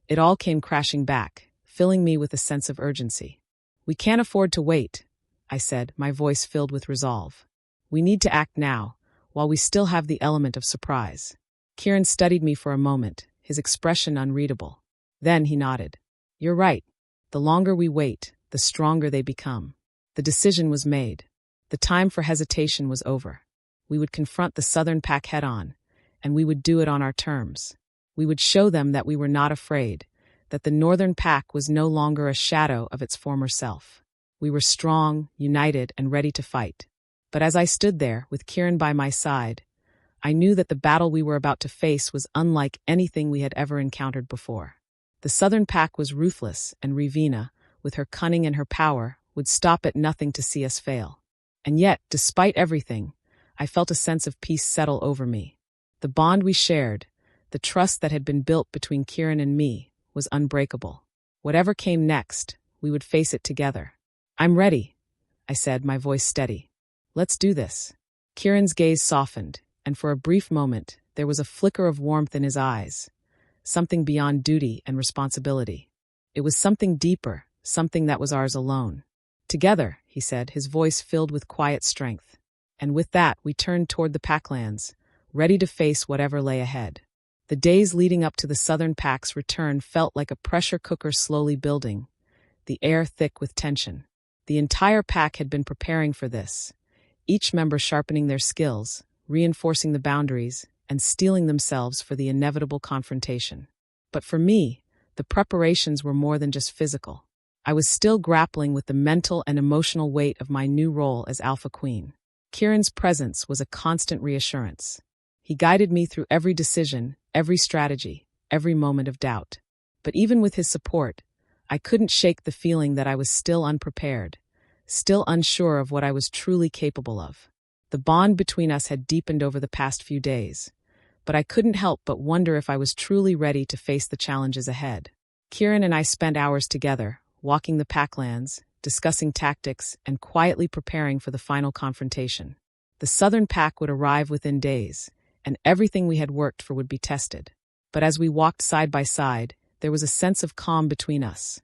S1: It all came crashing back, filling me with a sense of urgency. We can't afford to wait, I said, my voice filled with resolve. We need to act now, while we still have the element of surprise. Kieran studied me for a moment, his expression unreadable. Then he nodded. You're right. The longer we wait, the stronger they become. The decision was made. The time for hesitation was over. We would confront the southern pack head-on, and we would do it on our terms. We would show them that we were not afraid, that the northern pack was no longer a shadow of its former self. We were strong, united, and ready to fight. But as I stood there, with Kieran by my side, I knew that the battle we were about to face was unlike anything we had ever encountered before. The southern pack was ruthless, and Rivina, with her cunning and her power, would stop at nothing to see us fail. And yet, despite everything, I felt a sense of peace settle over me. The bond we shared, the trust that had been built between Kieran and me, was unbreakable. Whatever came next, we would face it together. I'm ready, I said, my voice steady. Let's do this. Kieran's gaze softened, and for a brief moment, there was a flicker of warmth in his eyes, something beyond duty and responsibility. It was something deeper, something that was ours alone. Together, he said, his voice filled with quiet strength. And with that, we turned toward the packlands, ready to face whatever lay ahead. The days leading up to the southern pack's return felt like a pressure cooker slowly building, the air thick with tension. The entire pack had been preparing for this, each member sharpening their skills, reinforcing the boundaries, and steeling themselves for the inevitable confrontation. But for me, the preparations were more than just physical. I was still grappling with the mental and emotional weight of my new role as Alpha Queen. Kieran's presence was a constant reassurance. He guided me through every decision, every strategy, every moment of doubt. But even with his support, I couldn't shake the feeling that I was still unprepared, still unsure of what I was truly capable of. The bond between us had deepened over the past few days, but I couldn't help but wonder if I was truly ready to face the challenges ahead. Kieran and I spent hours together, walking the packlands, discussing tactics, and quietly preparing for the final confrontation. The southern pack would arrive within days, and everything we had worked for would be tested. But as we walked side by side, there was a sense of calm between us,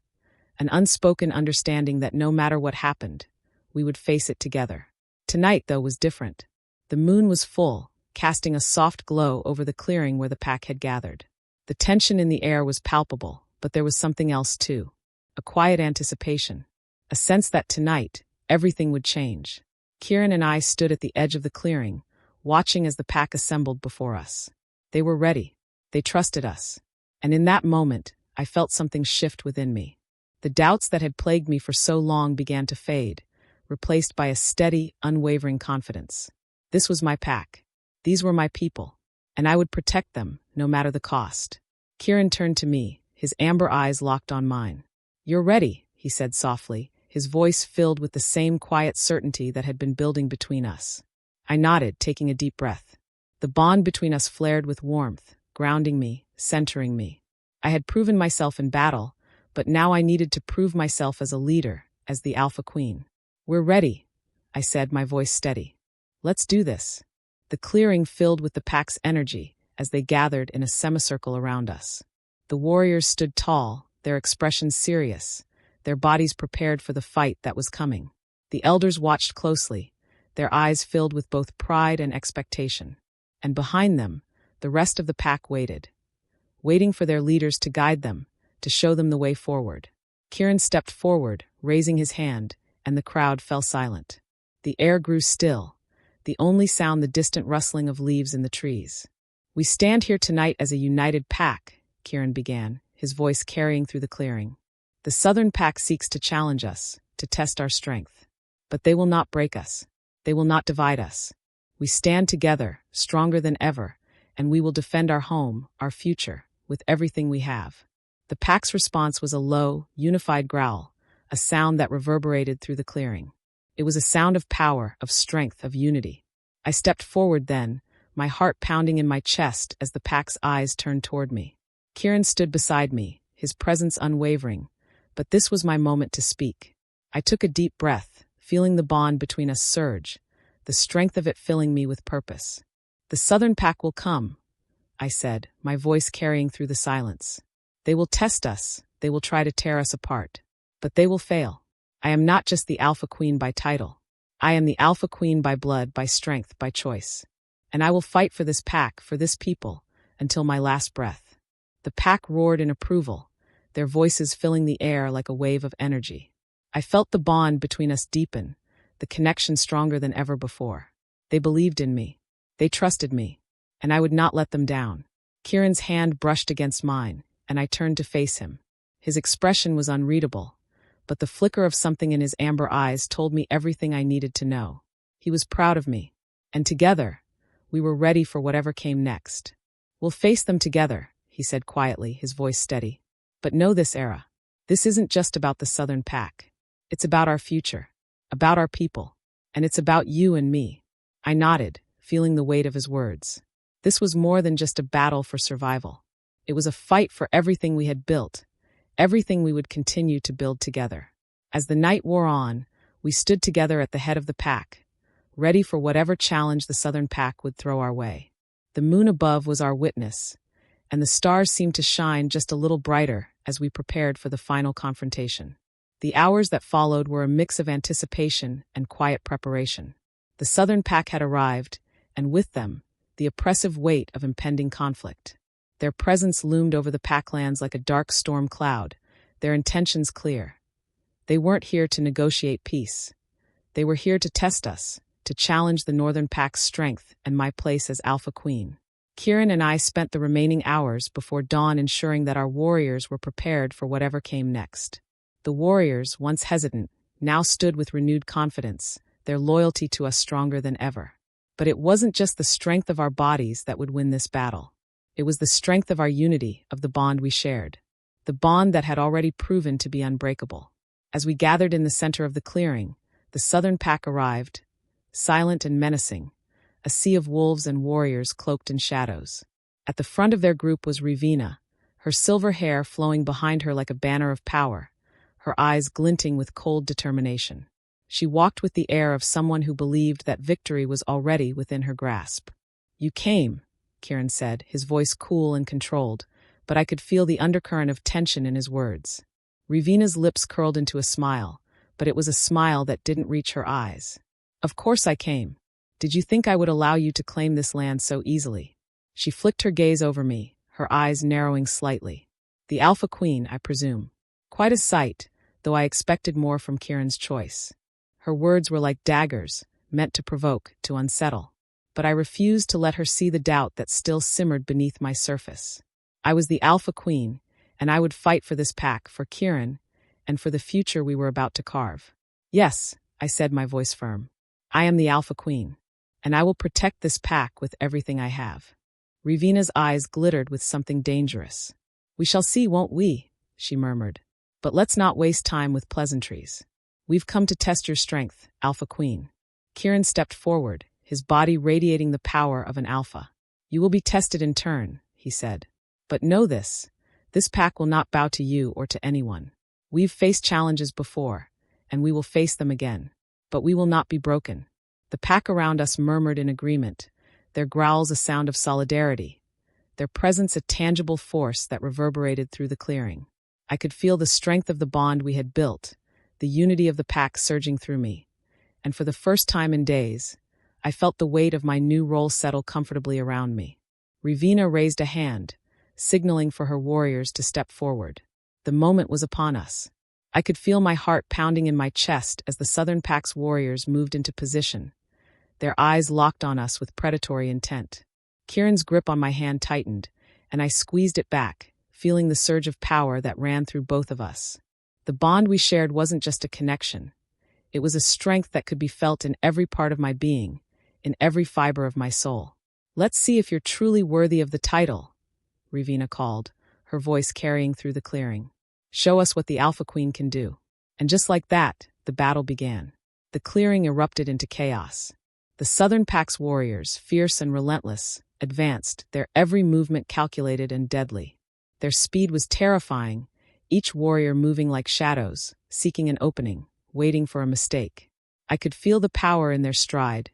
S1: an unspoken understanding that no matter what happened, we would face it together. Tonight, though, was different. The moon was full, casting a soft glow over the clearing where the pack had gathered. The tension in the air was palpable, but there was something else too. A quiet anticipation. A sense that tonight, everything would change. Kieran and I stood at the edge of the clearing, watching as the pack assembled before us. They were ready. They trusted us. And in that moment, I felt something shift within me. The doubts that had plagued me for so long began to fade, replaced by a steady, unwavering confidence. This was my pack. These were my people. And I would protect them, no matter the cost. Kieran turned to me, his amber eyes locked on mine. You're ready, he said softly, his voice filled with the same quiet certainty that had been building between us. I nodded, taking a deep breath. The bond between us flared with warmth, grounding me, centering me. I had proven myself in battle, but now I needed to prove myself as a leader, as the Alpha Queen. We're ready, I said, my voice steady. Let's do this. The clearing filled with the pack's energy as they gathered in a semicircle around us. The warriors stood tall, their expressions serious, their bodies prepared for the fight that was coming. The elders watched closely, their eyes filled with both pride and expectation. And behind them, the rest of the pack waited, waiting for their leaders to guide them, to show them the way forward. Kieran stepped forward, raising his hand, and the crowd fell silent. The air grew still, the only sound the distant rustling of leaves in the trees. We stand here tonight as a united pack, Kieran began, his voice carrying through the clearing. The southern pack seeks to challenge us, to test our strength. But they will not break us. They will not divide us. We stand together, stronger than ever, and we will defend our home, our future, with everything we have. The pack's response was a low, unified growl, a sound that reverberated through the clearing. It was a sound of power, of strength, of unity. I stepped forward then, my heart pounding in my chest as the pack's eyes turned toward me. Kieran stood beside me, his presence unwavering, but this was my moment to speak. I took a deep breath, feeling the bond between us surge, the strength of it filling me with purpose. "The Southern Pack will come," I said, my voice carrying through the silence. "They will test us, they will try to tear us apart. But they will fail. I am not just the Alpha Queen by title. I am the Alpha Queen by blood, by strength, by choice. And I will fight for this pack, for this people, until my last breath." The pack roared in approval, their voices filling the air like a wave of energy. I felt the bond between us deepen, the connection stronger than ever before. They believed in me. They trusted me. And I would not let them down. Kieran's hand brushed against mine, and I turned to face him. His expression was unreadable, but the flicker of something in his amber eyes told me everything I needed to know. He was proud of me. And together, we were ready for whatever came next. "We'll face them together," he said quietly, his voice steady. "But know this, Ara. This isn't just about the Southern Pack. It's about our future, about our people, and it's about you and me." I nodded, feeling the weight of his words. This was more than just a battle for survival. It was a fight for everything we had built, everything we would continue to build together. As the night wore on, we stood together at the head of the pack, ready for whatever challenge the Southern Pack would throw our way. The moon above was our witness, and the stars seemed to shine just a little brighter as we prepared for the final confrontation. The hours that followed were a mix of anticipation and quiet preparation. The Southern Pack had arrived, and with them, the oppressive weight of impending conflict. Their presence loomed over the packlands like a dark storm cloud, their intentions clear. They weren't here to negotiate peace. They were here to test us, to challenge the Northern Pack's strength and my place as Alpha Queen. Kieran and I spent the remaining hours before dawn ensuring that our warriors were prepared for whatever came next. The warriors, once hesitant, now stood with renewed confidence, their loyalty to us stronger than ever. But it wasn't just the strength of our bodies that would win this battle. It was the strength of our unity, of the bond we shared. The bond that had already proven to be unbreakable. As we gathered in the center of the clearing, the Southern Pack arrived, silent and menacing, a sea of wolves and warriors cloaked in shadows. At the front of their group was Ravina, her silver hair flowing behind her like a banner of power, her eyes glinting with cold determination. She walked with the air of someone who believed that victory was already within her grasp. "You came," Kieran said, his voice cool and controlled, but I could feel the undercurrent of tension in his words. Ravina's lips curled into a smile, but it was a smile that didn't reach her eyes. "Of course I came. Did you think I would allow you to claim this land so easily?" She flicked her gaze over me, her eyes narrowing slightly. "The Alpha Queen, I presume." Quite a sight, though I expected more from Kieran's choice. Her words were like daggers, meant to provoke, to unsettle. But I refused to let her see the doubt that still simmered beneath my surface. I was the Alpha Queen, and I would fight for this pack, for Kieran, and for the future we were about to carve. "Yes," I said, my voice firm. "I am the Alpha Queen, and I will protect this pack with everything I have." Ravina's eyes glittered with something dangerous. "We shall see, won't we?" she murmured. "But let's not waste time with pleasantries. We've come to test your strength, Alpha Queen." Kieran stepped forward, his body radiating the power of an alpha. "You will be tested in turn," he said. "But know this pack will not bow to you or to anyone. We've faced challenges before, and we will face them again. But we will not be broken." The pack around us murmured in agreement, their growls a sound of solidarity, their presence a tangible force that reverberated through the clearing. I could feel the strength of the bond we had built, the unity of the pack surging through me. And for the first time in days, I felt the weight of my new role settle comfortably around me. Ravina raised a hand, signaling for her warriors to step forward. The moment was upon us. I could feel my heart pounding in my chest as the Southern Pack's warriors moved into position, their eyes locked on us with predatory intent. Kieran's grip on my hand tightened, and I squeezed it back, feeling the surge of power that ran through both of us. The bond we shared wasn't just a connection. It was a strength that could be felt in every part of my being, in every fiber of my soul. "Let's see if you're truly worthy of the title," Ravina called, her voice carrying through the clearing. "Show us what the Alpha Queen can do." And just like that, the battle began. The clearing erupted into chaos. The Southern Pack's warriors, fierce and relentless, advanced, their every movement calculated and deadly. Their speed was terrifying, each warrior moving like shadows, seeking an opening, waiting for a mistake. I could feel the power in their stride,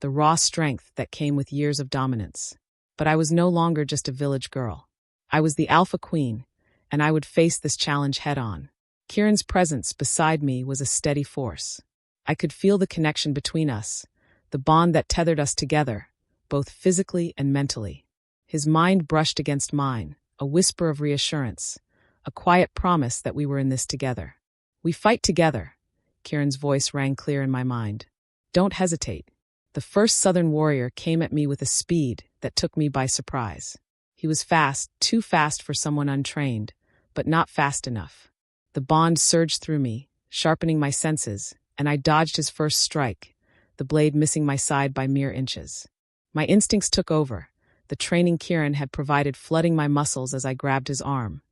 S1: the raw strength that came with years of dominance. But I was no longer just a village girl. I was the Alpha Queen, and I would face this challenge head-on. Kieran's presence beside me was a steady force. I could feel the connection between us, the bond that tethered us together, both physically and mentally. His mind brushed against mine, a whisper of reassurance, a quiet promise that we were in this together. "We fight together," Kieran's voice rang clear in my mind. "Don't hesitate." The first Southern warrior came at me with a speed that took me by surprise. He was fast, too fast for someone untrained, but not fast enough. The bond surged through me, sharpening my senses, and I dodged his first strike, the blade missing my side by mere inches. My instincts took over, the training Kieran had provided flooding my muscles as I grabbed his arm,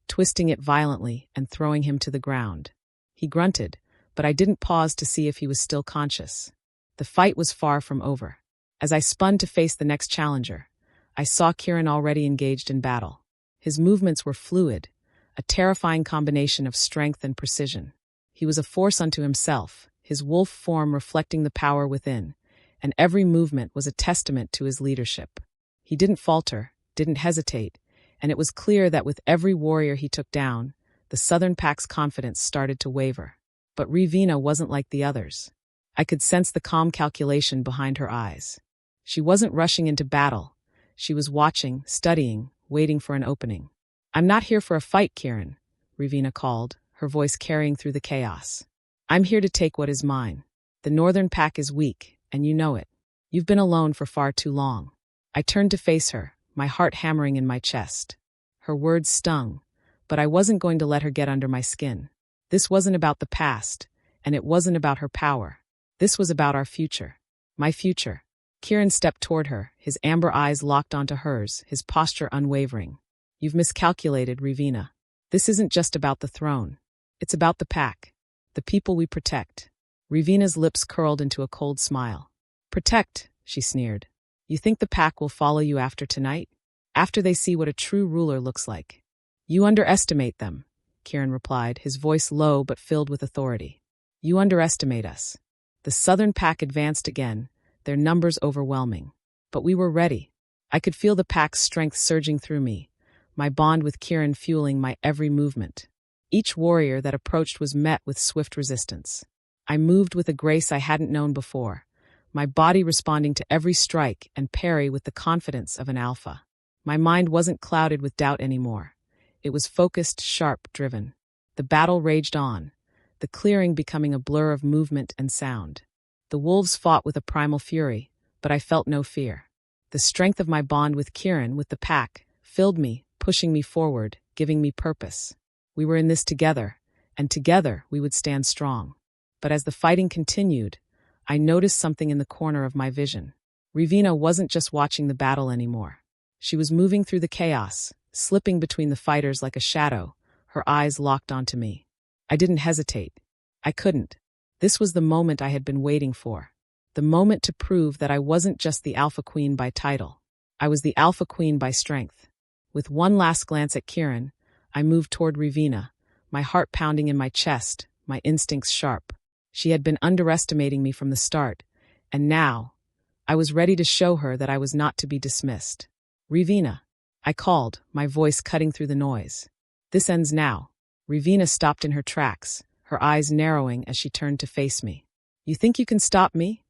S1: twisting it violently and throwing him to the ground. He grunted, but I didn't pause to see if he was still conscious. The fight was far from over. As I spun to face the next challenger, I saw Kieran already engaged in battle. His movements were fluid, a terrifying combination of strength and precision. He was a force unto himself, his wolf form reflecting the power within, and every movement was a testament to his leadership. He didn't falter, didn't hesitate, and it was clear that with every warrior he took down, the Southern Pack's confidence started to waver. But Ravina wasn't like the others. I could sense the calm calculation behind her eyes. She wasn't rushing into battle. She was watching, studying, waiting for an opening. "I'm not here for a fight, Kieran," Ravina called, her voice carrying through the chaos. "I'm here to take what is mine. The Northern Pack is weak, and you know it. You've been alone for far too long." I turned to face her, my heart hammering in my chest. Her words stung, but I wasn't going to let her get under my skin. This wasn't about the past, and it wasn't about her power. This was about our future. My future. Kieran stepped toward her, his amber eyes locked onto hers, his posture unwavering. "You've miscalculated, Ravina. This isn't just about the throne. It's about the pack, the people we protect." Ravina's lips curled into a cold smile. "Protect," she sneered. "You think the pack will follow you after tonight? After they see what a true ruler looks like?" "You underestimate them," Kieran replied, his voice low but filled with authority. "You underestimate us." The Southern Pack advanced again, their numbers overwhelming. But we were ready. I could feel the pack's strength surging through me, my bond with Kieran fueling my every movement. Each warrior that approached was met with swift resistance. I moved with a grace I hadn't known before, my body responding to every strike and parry with the confidence of an alpha. My mind wasn't clouded with doubt anymore. It was focused, sharp, driven. The battle raged on, the clearing becoming a blur of movement and sound. The wolves fought with a primal fury, but I felt no fear. The strength of my bond with Kieran, with the pack, filled me, pushing me forward, giving me purpose. We were in this together, and together we would stand strong. But as the fighting continued, I noticed something in the corner of my vision. Ravina wasn't just watching the battle anymore. She was moving through the chaos, slipping between the fighters like a shadow, her eyes locked onto me. I didn't hesitate. I couldn't. This was the moment I had been waiting for. The moment to prove that I wasn't just the Alpha Queen by title. I was the Alpha Queen by strength. With one last glance at Kieran, I moved toward Ravina, my heart pounding in my chest, my instincts sharp. She had been underestimating me from the start, and now, I was ready to show her that I was not to be dismissed. "Ravina," I called, my voice cutting through the noise. "This ends now." Ravina stopped in her tracks, her eyes narrowing as she turned to face me. "You think you can stop me?"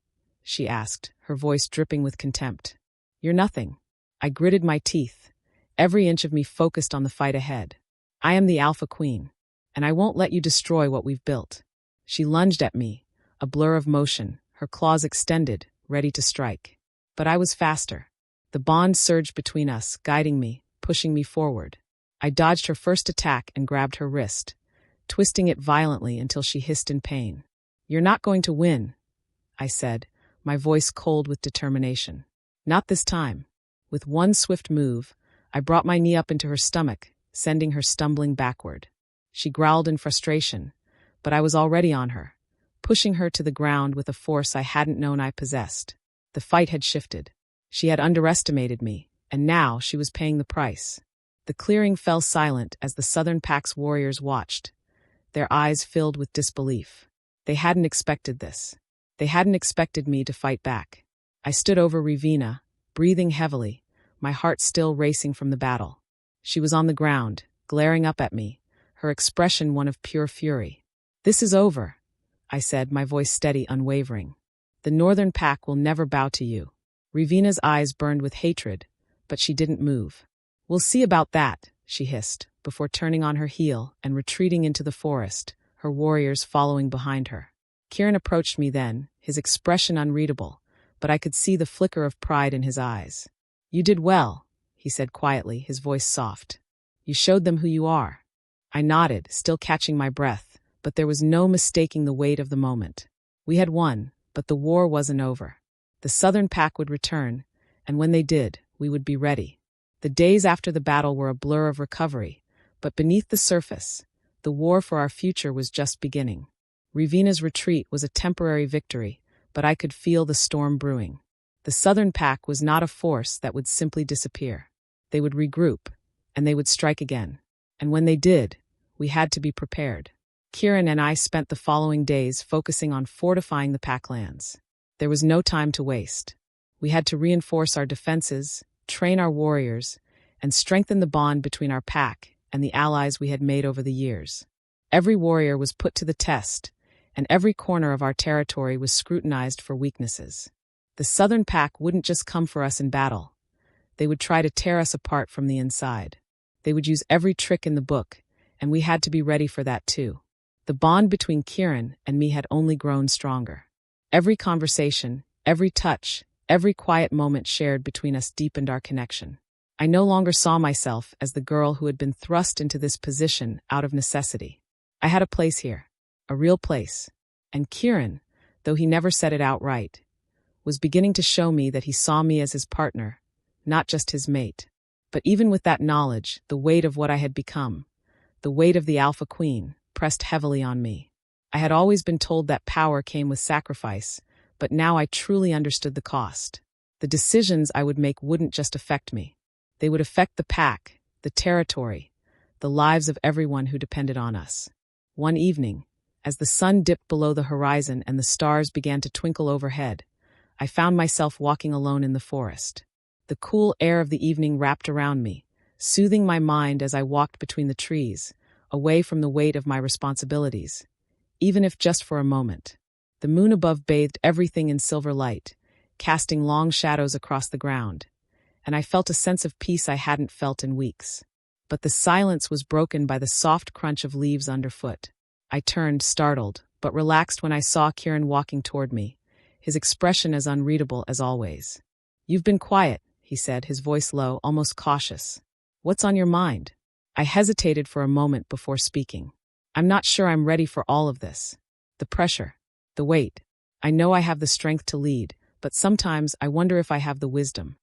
S1: she asked, her voice dripping with contempt. "You're nothing." I gritted my teeth, every inch of me focused on the fight ahead. "I am the Alpha Queen, and I won't let you destroy what we've built." She lunged at me, a blur of motion, her claws extended, ready to strike. But I was faster. The bond surged between us, guiding me, pushing me forward. I dodged her first attack and grabbed her wrist, twisting it violently until she hissed in pain. "You're not going to win," I said, my voice cold with determination. "Not this time." With one swift move, I brought my knee up into her stomach, sending her stumbling backward. She growled in frustration, but I was already on her, pushing her to the ground with a force I hadn't known I possessed. The fight had shifted. She had underestimated me, and now she was paying the price. The clearing fell silent as the Southern Pack's warriors watched, their eyes filled with disbelief. They hadn't expected this. They hadn't expected me to fight back. I stood over Ravina, breathing heavily, my heart still racing from the battle. She was on the ground, glaring up at me, her expression one of pure fury. "This is over," I said, my voice steady, unwavering. "The Northern Pack will never bow to you." Ravina's eyes burned with hatred, but she didn't move. "We'll see about that," she hissed, before turning on her heel and retreating into the forest, her warriors following behind her. Kieran approached me then, his expression unreadable, but I could see the flicker of pride in his eyes. "You did well," he said quietly, his voice soft. "You showed them who you are." I nodded, still catching my breath, but there was no mistaking the weight of the moment. We had won, but the war wasn't over. The Southern Pack would return, and when they did, we would be ready. The days after the battle were a blur of recovery, but beneath the surface, the war for our future was just beginning. Ravina's retreat was a temporary victory, but I could feel the storm brewing. The Southern Pack was not a force that would simply disappear. They would regroup, and they would strike again. And when they did, we had to be prepared. Kieran and I spent the following days focusing on fortifying the Packlands. There was no time to waste. We had to reinforce our defenses, train our warriors, and strengthen the bond between our pack and the allies we had made over the years. Every warrior was put to the test, and every corner of our territory was scrutinized for weaknesses. The Southern Pack wouldn't just come for us in battle. They would try to tear us apart from the inside. They would use every trick in the book, and we had to be ready for that too. The bond between Kieran and me had only grown stronger. Every conversation, every touch, every quiet moment shared between us deepened our connection. I no longer saw myself as the girl who had been thrust into this position out of necessity. I had a place here, a real place, and Kieran, though he never said it outright, was beginning to show me that he saw me as his partner, not just his mate. But even with that knowledge, the weight of what I had become, the weight of the Alpha Queen, pressed heavily on me. I had always been told that power came with sacrifice, but now I truly understood the cost. The decisions I would make wouldn't just affect me. They would affect the pack, the territory, the lives of everyone who depended on us. One evening, as the sun dipped below the horizon and the stars began to twinkle overhead, I found myself walking alone in the forest. The cool air of the evening wrapped around me, soothing my mind as I walked between the trees, away from the weight of my responsibilities, even if just for a moment. The moon above bathed everything in silver light, casting long shadows across the ground, and I felt a sense of peace I hadn't felt in weeks. But the silence was broken by the soft crunch of leaves underfoot. I turned, startled, but relaxed when I saw Kieran walking toward me, his expression as unreadable as always. "You've been quiet," he said, his voice low, almost cautious. "What's on your mind?" I hesitated for a moment before speaking. "I'm not sure I'm ready for all of this. The pressure, the weight. I know I have the strength to lead, but sometimes I wonder if I have the wisdom."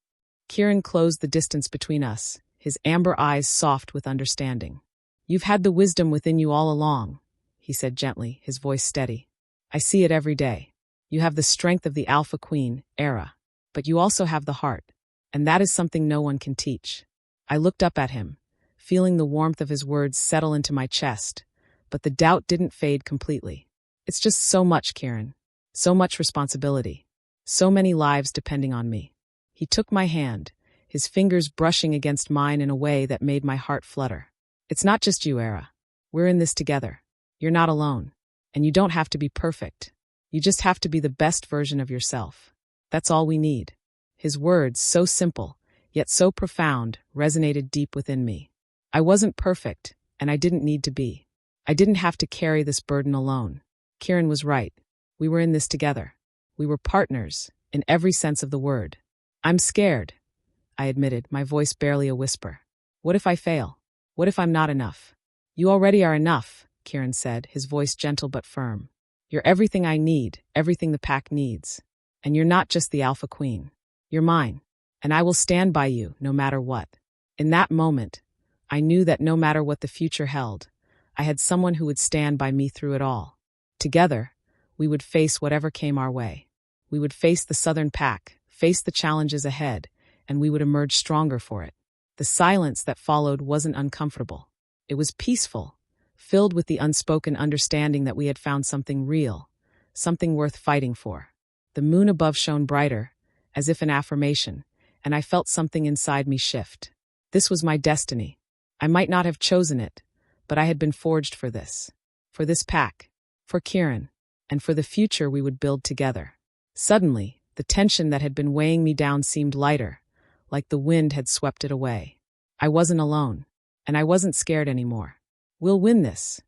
S1: Kieran closed the distance between us, his amber eyes soft with understanding. "You've had the wisdom within you all along," he said gently, his voice steady. "I see it every day. You have the strength of the Alpha Queen, Ara, but you also have the heart, and that is something no one can teach." I looked up at him, feeling the warmth of his words settle into my chest, but the doubt didn't fade completely. "It's just so much, Kieran. So much responsibility. So many lives depending on me." He took my hand, his fingers brushing against mine in a way that made my heart flutter. "It's not just you, Ara. We're in this together. You're not alone. And you don't have to be perfect. You just have to be the best version of yourself. That's all we need." His words, so simple, yet so profound, resonated deep within me. I wasn't perfect, and I didn't need to be. I didn't have to carry this burden alone. Kieran was right. We were in this together. We were partners, in every sense of the word. "I'm scared," I admitted, my voice barely a whisper. "What if I fail? What if I'm not enough?" "You already are enough," Kieran said, his voice gentle but firm. You're everything I need, everything the pack needs. And you're not just the Alpha Queen. You're mine. And I will stand by you, no matter what. In that moment, I knew that no matter what the future held, I had someone who would stand by me through it all. Together, we would face whatever came our way. We would face the Southern Pack, face the challenges ahead, and we would emerge stronger for it. The silence that followed wasn't uncomfortable. It was peaceful, filled with the unspoken understanding that we had found something real, something worth fighting for. The moon above shone brighter, as if an affirmation, and I felt something inside me shift. This was my destiny. I might not have chosen it, but I had been forged for this pack, for Kieran, and for the future we would build together. Suddenly, the tension that had been weighing me down seemed lighter, like the wind had swept it away. I wasn't alone, and I wasn't scared anymore. We'll win this,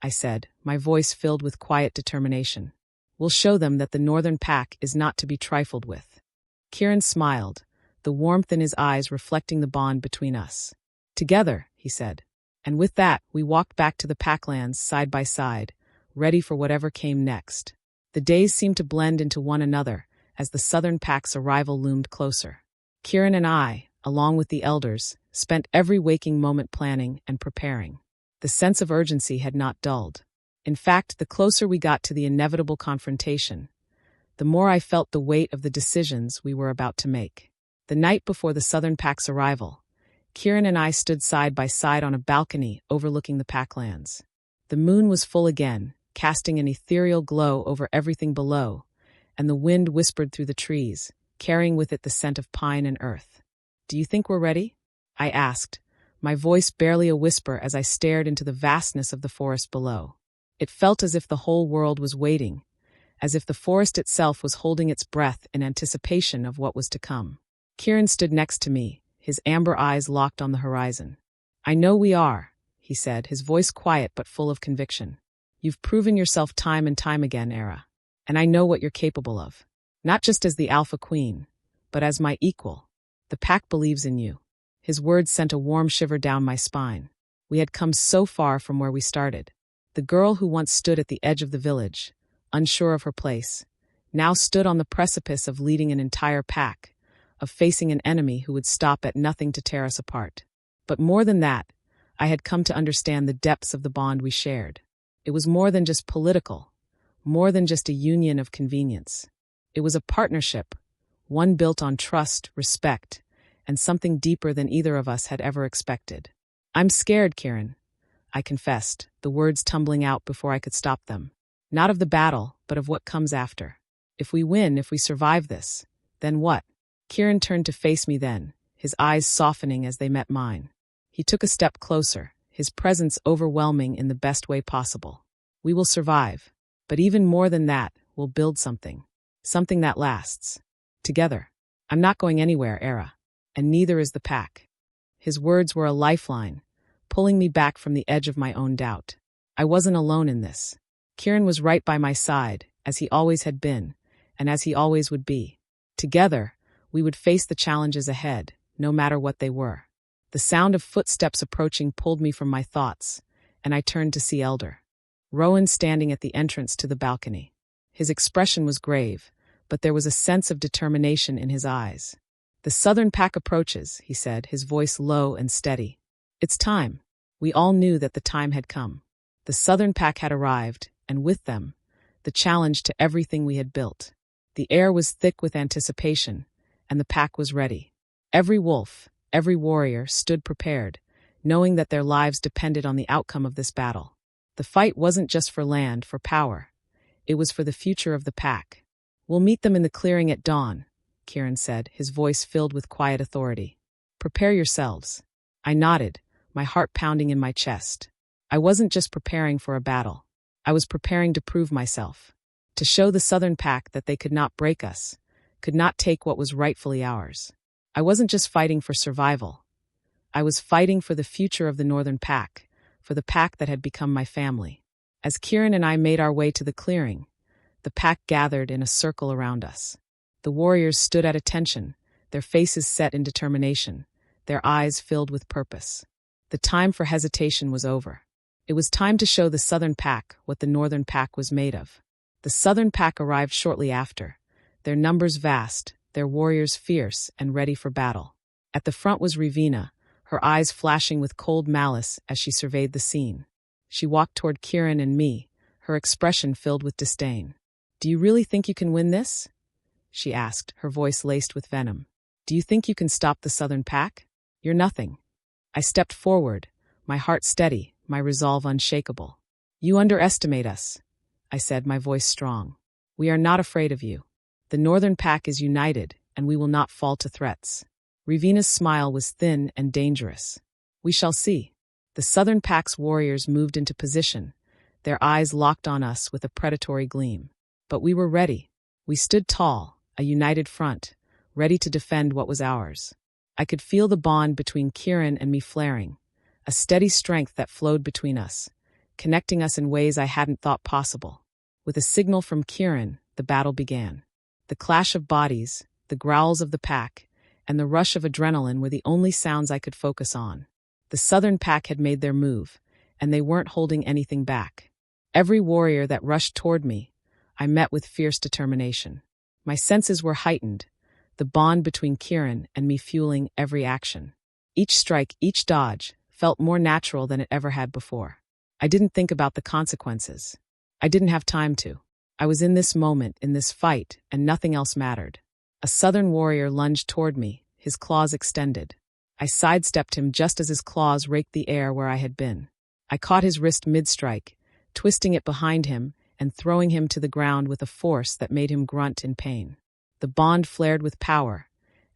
S1: I said, my voice filled with quiet determination. We'll show them that the Northern Pack is not to be trifled with. Kieran smiled, the warmth in his eyes reflecting the bond between us. Together, he said. And with that, we walked back to the Packlands side by side, ready for whatever came next. The days seemed to blend into one another as the Southern Pack's arrival loomed closer. Kieran and I, along with the elders, spent every waking moment planning and preparing. The sense of urgency had not dulled. In fact, the closer we got to the inevitable confrontation, the more I felt the weight of the decisions we were about to make. The night before the Southern Pack's arrival, Kieran and I stood side by side on a balcony overlooking the Packlands. The moon was full again, casting an ethereal glow over everything below, and the wind whispered through the trees, carrying with it the scent of pine and earth. "Do you think we're ready?" I asked, my voice barely a whisper as I stared into the vastness of the forest below. It felt as if the whole world was waiting, as if the forest itself was holding its breath in anticipation of what was to come. Kieran stood next to me, his amber eyes locked on the horizon. "I know we are," he said, his voice quiet but full of conviction. "You've proven yourself time and time again, Ara, and I know what you're capable of. Not just as the Alpha Queen, but as my equal. The Pack believes in you." His words sent a warm shiver down my spine. We had come so far from where we started. The girl who once stood at the edge of the village, unsure of her place, now stood on the precipice of leading an entire pack, of facing an enemy who would stop at nothing to tear us apart. But more than that, I had come to understand the depths of the bond we shared. It was more than just political, more than just a union of convenience. It was a partnership, one built on trust, respect, and something deeper than either of us had ever expected. "I'm scared, Kieran," I confessed, the words tumbling out before I could stop them. "Not of the battle, but of what comes after. If we win, if we survive this, then what?" Kieran turned to face me then, his eyes softening as they met mine. He took a step closer, his presence overwhelming in the best way possible. "We will survive, but even more than that, we'll build something that lasts. Together. I'm not going anywhere, Ara, and neither is the Pack." His words were a lifeline, pulling me back from the edge of my own doubt. I wasn't alone in this. Kieran was right by my side, as he always had been, and as he always would be. Together, we would face the challenges ahead, no matter what they were. The sound of footsteps approaching pulled me from my thoughts, and I turned to see Elder Rowan standing at the entrance to the balcony. His expression was grave, but there was a sense of determination in his eyes. "The Southern Pack approaches," he said, his voice low and steady. "It's time." We all knew that the time had come. The Southern Pack had arrived, and with them, the challenge to everything we had built. The air was thick with anticipation, and the Pack was ready. Every wolf, every warrior stood prepared, knowing that their lives depended on the outcome of this battle. The fight wasn't just for land, for power. It was for the future of the Pack. "We'll meet them in the clearing at dawn," Kieran said, his voice filled with quiet authority. "Prepare yourselves." I nodded, my heart pounding in my chest. I wasn't just preparing for a battle. I was preparing to prove myself, to show the Southern Pack that they could not break us, could not take what was rightfully ours. I wasn't just fighting for survival. I was fighting for the future of the Northern Pack, for the Pack that had become my family. As Kieran and I made our way to the clearing, the Pack gathered in a circle around us. The warriors stood at attention, their faces set in determination, their eyes filled with purpose. The time for hesitation was over. It was time to show the Southern Pack what the Northern Pack was made of. The Southern Pack arrived shortly after, their numbers vast, their warriors fierce and ready for battle. At the front was Ravina, her eyes flashing with cold malice as she surveyed the scene. She walked toward Kieran and me, her expression filled with disdain. "Do you really think you can win this?" she asked, her voice laced with venom. "Do you think you can stop the Southern Pack? You're nothing." I stepped forward, my heart steady, my resolve unshakable. "You underestimate us," I said, my voice strong. "We are not afraid of you. The Northern Pack is united, and we will not fall to threats." Ravina's smile was thin and dangerous. "We shall see." The Southern Pack's warriors moved into position, their eyes locked on us with a predatory gleam. But we were ready. We stood tall, a united front, ready to defend what was ours. I could feel the bond between Kieran and me flaring, a steady strength that flowed between us, connecting us in ways I hadn't thought possible. With a signal from Kieran, the battle began. The clash of bodies, the growls of the pack, and the rush of adrenaline were the only sounds I could focus on. The Southern Pack had made their move, and they weren't holding anything back. Every warrior that rushed toward me, I met with fierce determination. My senses were heightened, the bond between Kieran and me fueling every action. Each strike, each dodge, felt more natural than it ever had before. I didn't think about the consequences. I didn't have time to. I was in this moment, in this fight, and nothing else mattered. A Southern warrior lunged toward me, his claws extended. I sidestepped him just as his claws raked the air where I had been. I caught his wrist mid-strike, twisting it behind him and throwing him to the ground with a force that made him grunt in pain. The bond flared with power,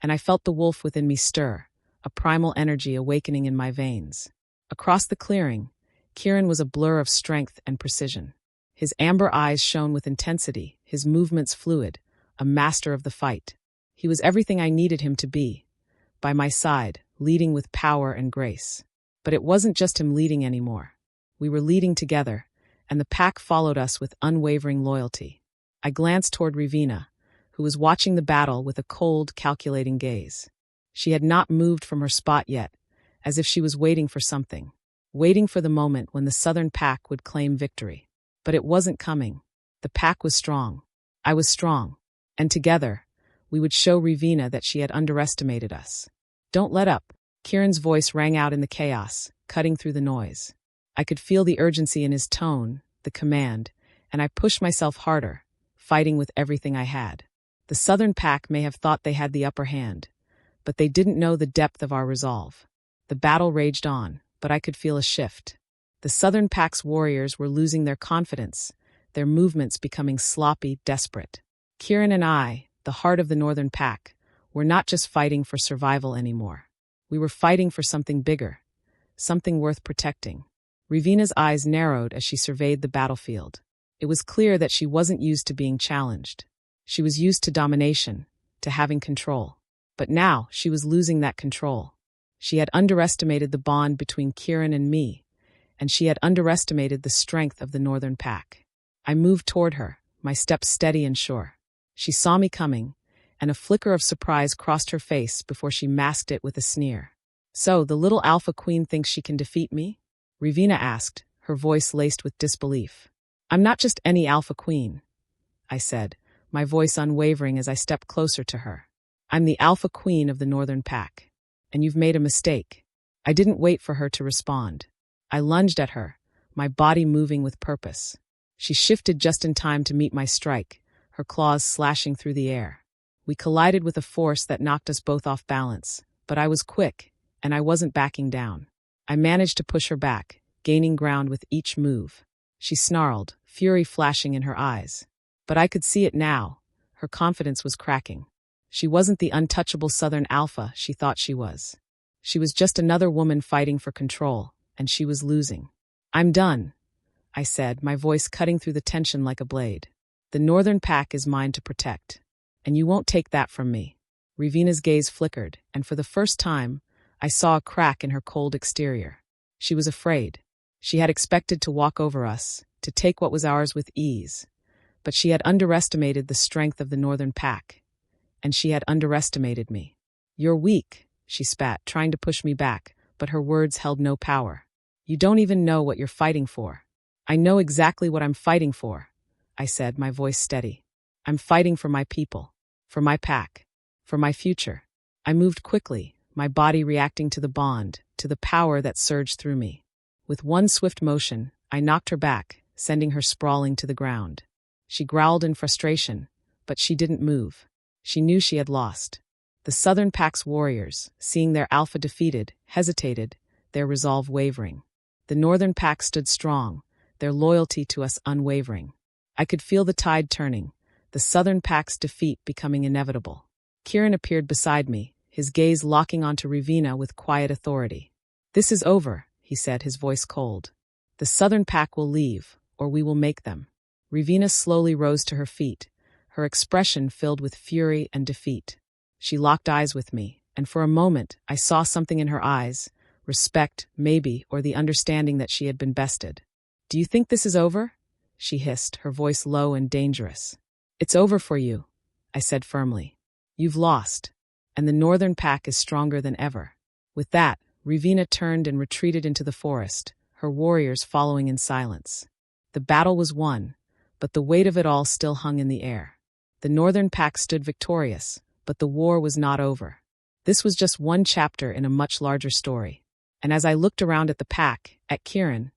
S1: and I felt the wolf within me stir, a primal energy awakening in my veins. Across the clearing, Kieran was a blur of strength and precision. His amber eyes shone with intensity, his movements fluid, a master of the fight. He was everything I needed him to be, by my side, leading with power and grace. But it wasn't just him leading anymore. We were leading together, and the pack followed us with unwavering loyalty. I glanced toward Ravina, who was watching the battle with a cold, calculating gaze. She had not moved from her spot yet, as if she was waiting for something, waiting for the moment when the Southern Pack would claim victory. But it wasn't coming. The pack was strong. I was strong. And together, we would show Ravina that she had underestimated us. "Don't let up." Kieran's voice rang out in the chaos, cutting through the noise. I could feel the urgency in his tone, the command, and I pushed myself harder, fighting with everything I had. The Southern Pack may have thought they had the upper hand, but they didn't know the depth of our resolve. The battle raged on, but I could feel a shift. The Southern Pack's warriors were losing their confidence, their movements becoming sloppy, desperate. Kieran and I, the heart of the Northern Pack, were not just fighting for survival anymore. We were fighting for something bigger, something worth protecting. Ravina's eyes narrowed as she surveyed the battlefield. It was clear that she wasn't used to being challenged. She was used to domination, to having control. But now she was losing that control. She had underestimated the bond between Kieran and me, and she had underestimated the strength of the Northern Pack. I moved toward her, my steps steady and sure. She saw me coming, and a flicker of surprise crossed her face before she masked it with a sneer. "So, the little alpha queen thinks she can defeat me?" Ravina asked, her voice laced with disbelief. "I'm not just any alpha queen," I said, my voice unwavering as I stepped closer to her. "I'm the alpha queen of the Northern Pack. And you've made a mistake." I didn't wait for her to respond. I lunged at her, my body moving with purpose. She shifted just in time to meet my strike, her claws slashing through the air. We collided with a force that knocked us both off balance, but I was quick, and I wasn't backing down. I managed to push her back, gaining ground with each move. She snarled, fury flashing in her eyes. But I could see it now. Her confidence was cracking. She wasn't the untouchable Southern alpha she thought she was. She was just another woman fighting for control, and she was losing. "I'm done," I said, my voice cutting through the tension like a blade. "The Northern Pack is mine to protect, and you won't take that from me." Ravina's gaze flickered, and for the first time, I saw a crack in her cold exterior. She was afraid. She had expected to walk over us, to take what was ours with ease. But she had underestimated the strength of the Northern Pack, and she had underestimated me. "You're weak," she spat, trying to push me back, but her words held no power. You don't even know what you're fighting for. I know exactly what I'm fighting for, I said, my voice steady. I'm fighting for my people, for my pack, for my future. I moved quickly, my body reacting to the bond, to the power that surged through me. With one swift motion, I knocked her back, sending her sprawling to the ground. She growled in frustration, but she didn't move. She knew she had lost. The Southern Pack's warriors, seeing their alpha defeated, hesitated, their resolve wavering. The Northern Pack stood strong, their loyalty to us unwavering. I could feel the tide turning, the Southern Pack's defeat becoming inevitable. Kieran appeared beside me, his gaze locking onto Ravina with quiet authority. "This is over," he said, his voice cold. "The Southern Pack will leave, or we will make them." Ravina slowly rose to her feet, her expression filled with fury and defeat. She locked eyes with me, and for a moment I saw something in her eyes, respect, maybe, or the understanding that she had been bested. "Do you think this is over?" she hissed, her voice low and dangerous. "It's over for you," I said firmly. "You've lost, and the Northern Pack is stronger than ever." With that, Ravina turned and retreated into the forest, her warriors following in silence. The battle was won, but the weight of it all still hung in the air. The Northern Pack stood victorious, but the war was not over. This was just one chapter in a much larger story. And as I looked around at the pack, at Kieran,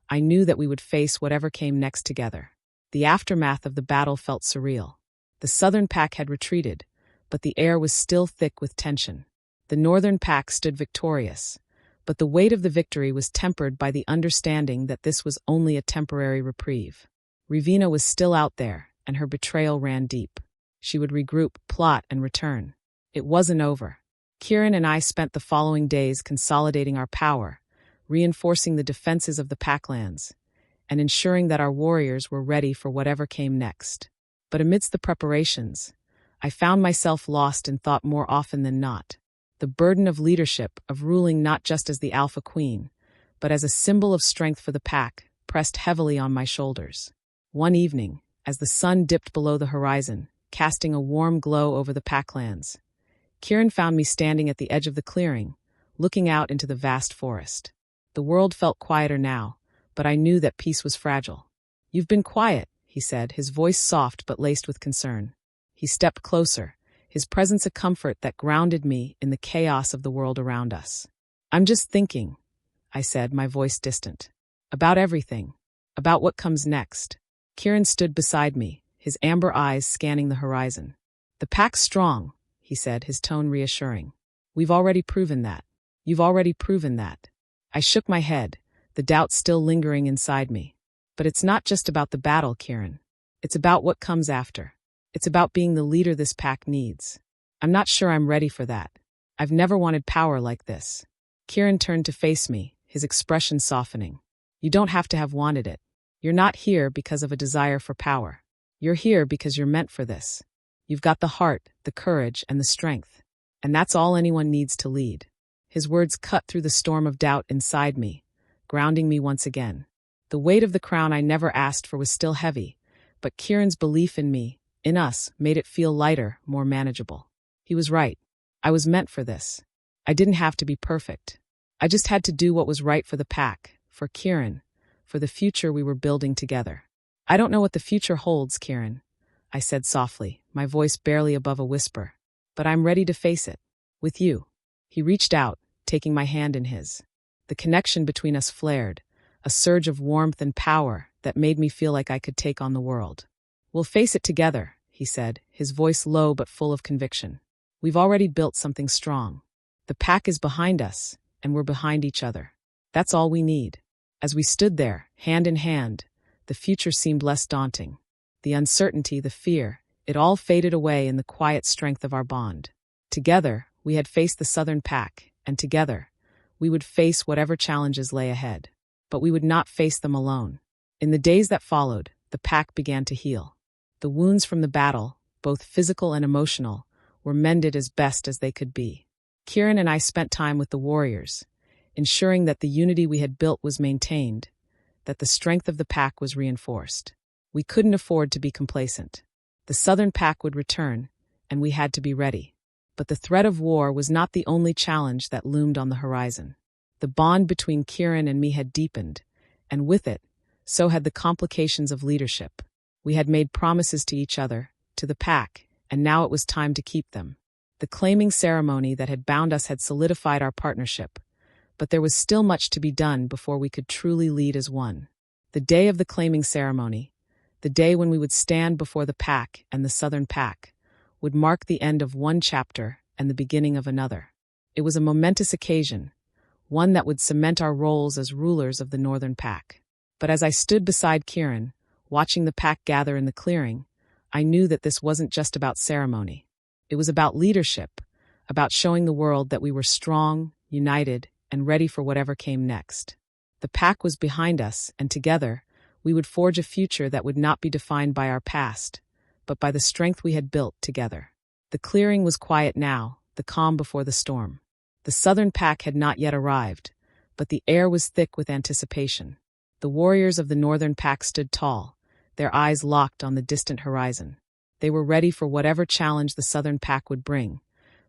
S1: I knew that we would face whatever came next together. The aftermath of the battle felt surreal. The Southern Pack had retreated, but the air was still thick with tension. The Northern Pack stood victorious, but the weight of the victory was tempered by the understanding that this was only a temporary reprieve. Ravina was still out there, and her betrayal ran deep. She would regroup, plot, and return. It wasn't over. Kieran and I spent the following days consolidating our power, reinforcing the defenses of the Packlands, and ensuring that our warriors were ready for whatever came next. But amidst the preparations, I found myself lost in thought more often than not. The burden of leadership, of ruling not just as the Alpha Queen, but as a symbol of strength for the pack, pressed heavily on my shoulders. One evening, as the sun dipped below the horizon, casting a warm glow over the Packlands, Kieran found me standing at the edge of the clearing, looking out into the vast forest. The world felt quieter now, but I knew that peace was fragile. "You've been quiet," he said, his voice soft but laced with concern. He stepped closer, his presence a comfort that grounded me in the chaos of the world around us. "I'm just thinking," I said, my voice distant. "About everything. About what comes next." Kieran stood beside me, his amber eyes scanning the horizon. "The pack's strong," he said, his tone reassuring. "We've already proven that. You've already proven that." I shook my head, the doubt still lingering inside me. "But it's not just about the battle, Kieran. It's about what comes after. It's about being the leader this pack needs. I'm not sure I'm ready for that. I've never wanted power like this." Kieran turned to face me, his expression softening. "You don't have to have wanted it. You're not here because of a desire for power. You're here because you're meant for this. You've got the heart, the courage, and the strength. And that's all anyone needs to lead." His words cut through the storm of doubt inside me, grounding me once again. The weight of the crown I never asked for was still heavy, but Kieran's belief in me, in us, made it feel lighter, more manageable. He was right. I was meant for this. I didn't have to be perfect. I just had to do what was right for the pack, for Kieran, for the future we were building together. "I don't know what the future holds, Kieran," I said softly, my voice barely above a whisper. "But I'm ready to face it. With you." He reached out, taking my hand in his. The connection between us flared, a surge of warmth and power that made me feel like I could take on the world. "We'll face it together," he said, his voice low but full of conviction. "We've already built something strong. The pack is behind us, and we're behind each other. That's all we need." As we stood there, hand in hand, the future seemed less daunting. The uncertainty, the fear, it all faded away in the quiet strength of our bond. Together, we had faced the Southern Pack, and together, we would face whatever challenges lay ahead. But we would not face them alone. In the days that followed, the pack began to heal. The wounds from the battle, both physical and emotional, were mended as best as they could be. Kieran and I spent time with the warriors, ensuring that the unity we had built was maintained, that the strength of the pack was reinforced. We couldn't afford to be complacent. The Southern Pack would return, and we had to be ready. But the threat of war was not the only challenge that loomed on the horizon. The The bond between Kieran and me had deepened, and with it, so had the complications of leadership. We had made promises to each other, to the pack, and now it was time to keep them. The claiming ceremony that had bound us had solidified our partnership, but there was still much to be done before we could truly lead as one. The day of the claiming ceremony, the day when we would stand before the pack and the Southern Pack, would mark the end of one chapter and the beginning of another. It was a momentous occasion, one that would cement our roles as rulers of the Northern Pack. But as I stood beside Kieran, watching the pack gather in the clearing, I knew that this wasn't just about ceremony. It was about leadership, about showing the world that we were strong, united, and ready for whatever came next. The pack was behind us, and together, we would forge a future that would not be defined by our past, but by the strength we had built together. The clearing was quiet now, the calm before the storm. The Southern Pack had not yet arrived, but the air was thick with anticipation. The warriors of the Northern Pack stood tall, their eyes locked on the distant horizon. They were ready for whatever challenge the Southern Pack would bring,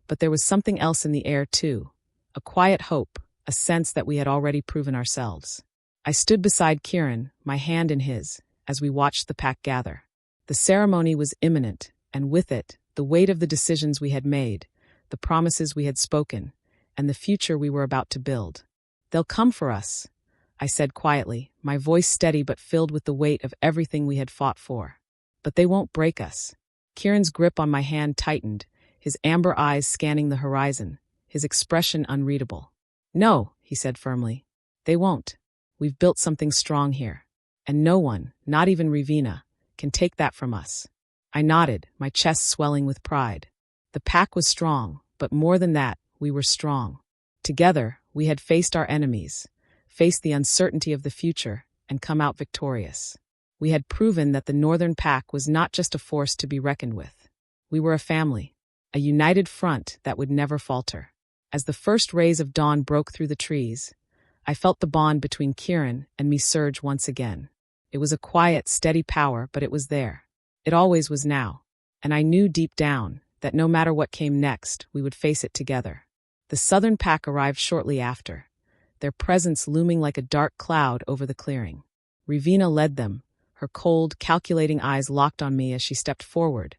S1: but there was something else in the air too, a quiet hope, a sense that we had already proven ourselves. I stood beside Kieran, my hand in his, as we watched the pack gather. The ceremony was imminent, and with it, the weight of the decisions we had made, the promises we had spoken, and the future we were about to build. "They'll come for us," I said quietly, my voice steady but filled with the weight of everything we had fought for. "But they won't break us." Kieran's grip on my hand tightened, his amber eyes scanning the horizon, his expression unreadable. "No," he said firmly. "They won't. We've built something strong here. And no one, not even Ravina, can take that from us." I nodded, my chest swelling with pride. The pack was strong, but more than that, we were strong. Together, we had faced our enemies, faced the uncertainty of the future, and come out victorious. We had proven that the Northern Pack was not just a force to be reckoned with. We were a family, a united front that would never falter. As the first rays of dawn broke through the trees, I felt the bond between Kieran and me surge once again. It was a quiet, steady power, but it was there. It always was now. And I knew deep down that no matter what came next, we would face it together. The Southern Pack arrived shortly after, their presence looming like a dark cloud over the clearing. Ravina led them, her cold, calculating eyes locked on me as she stepped forward,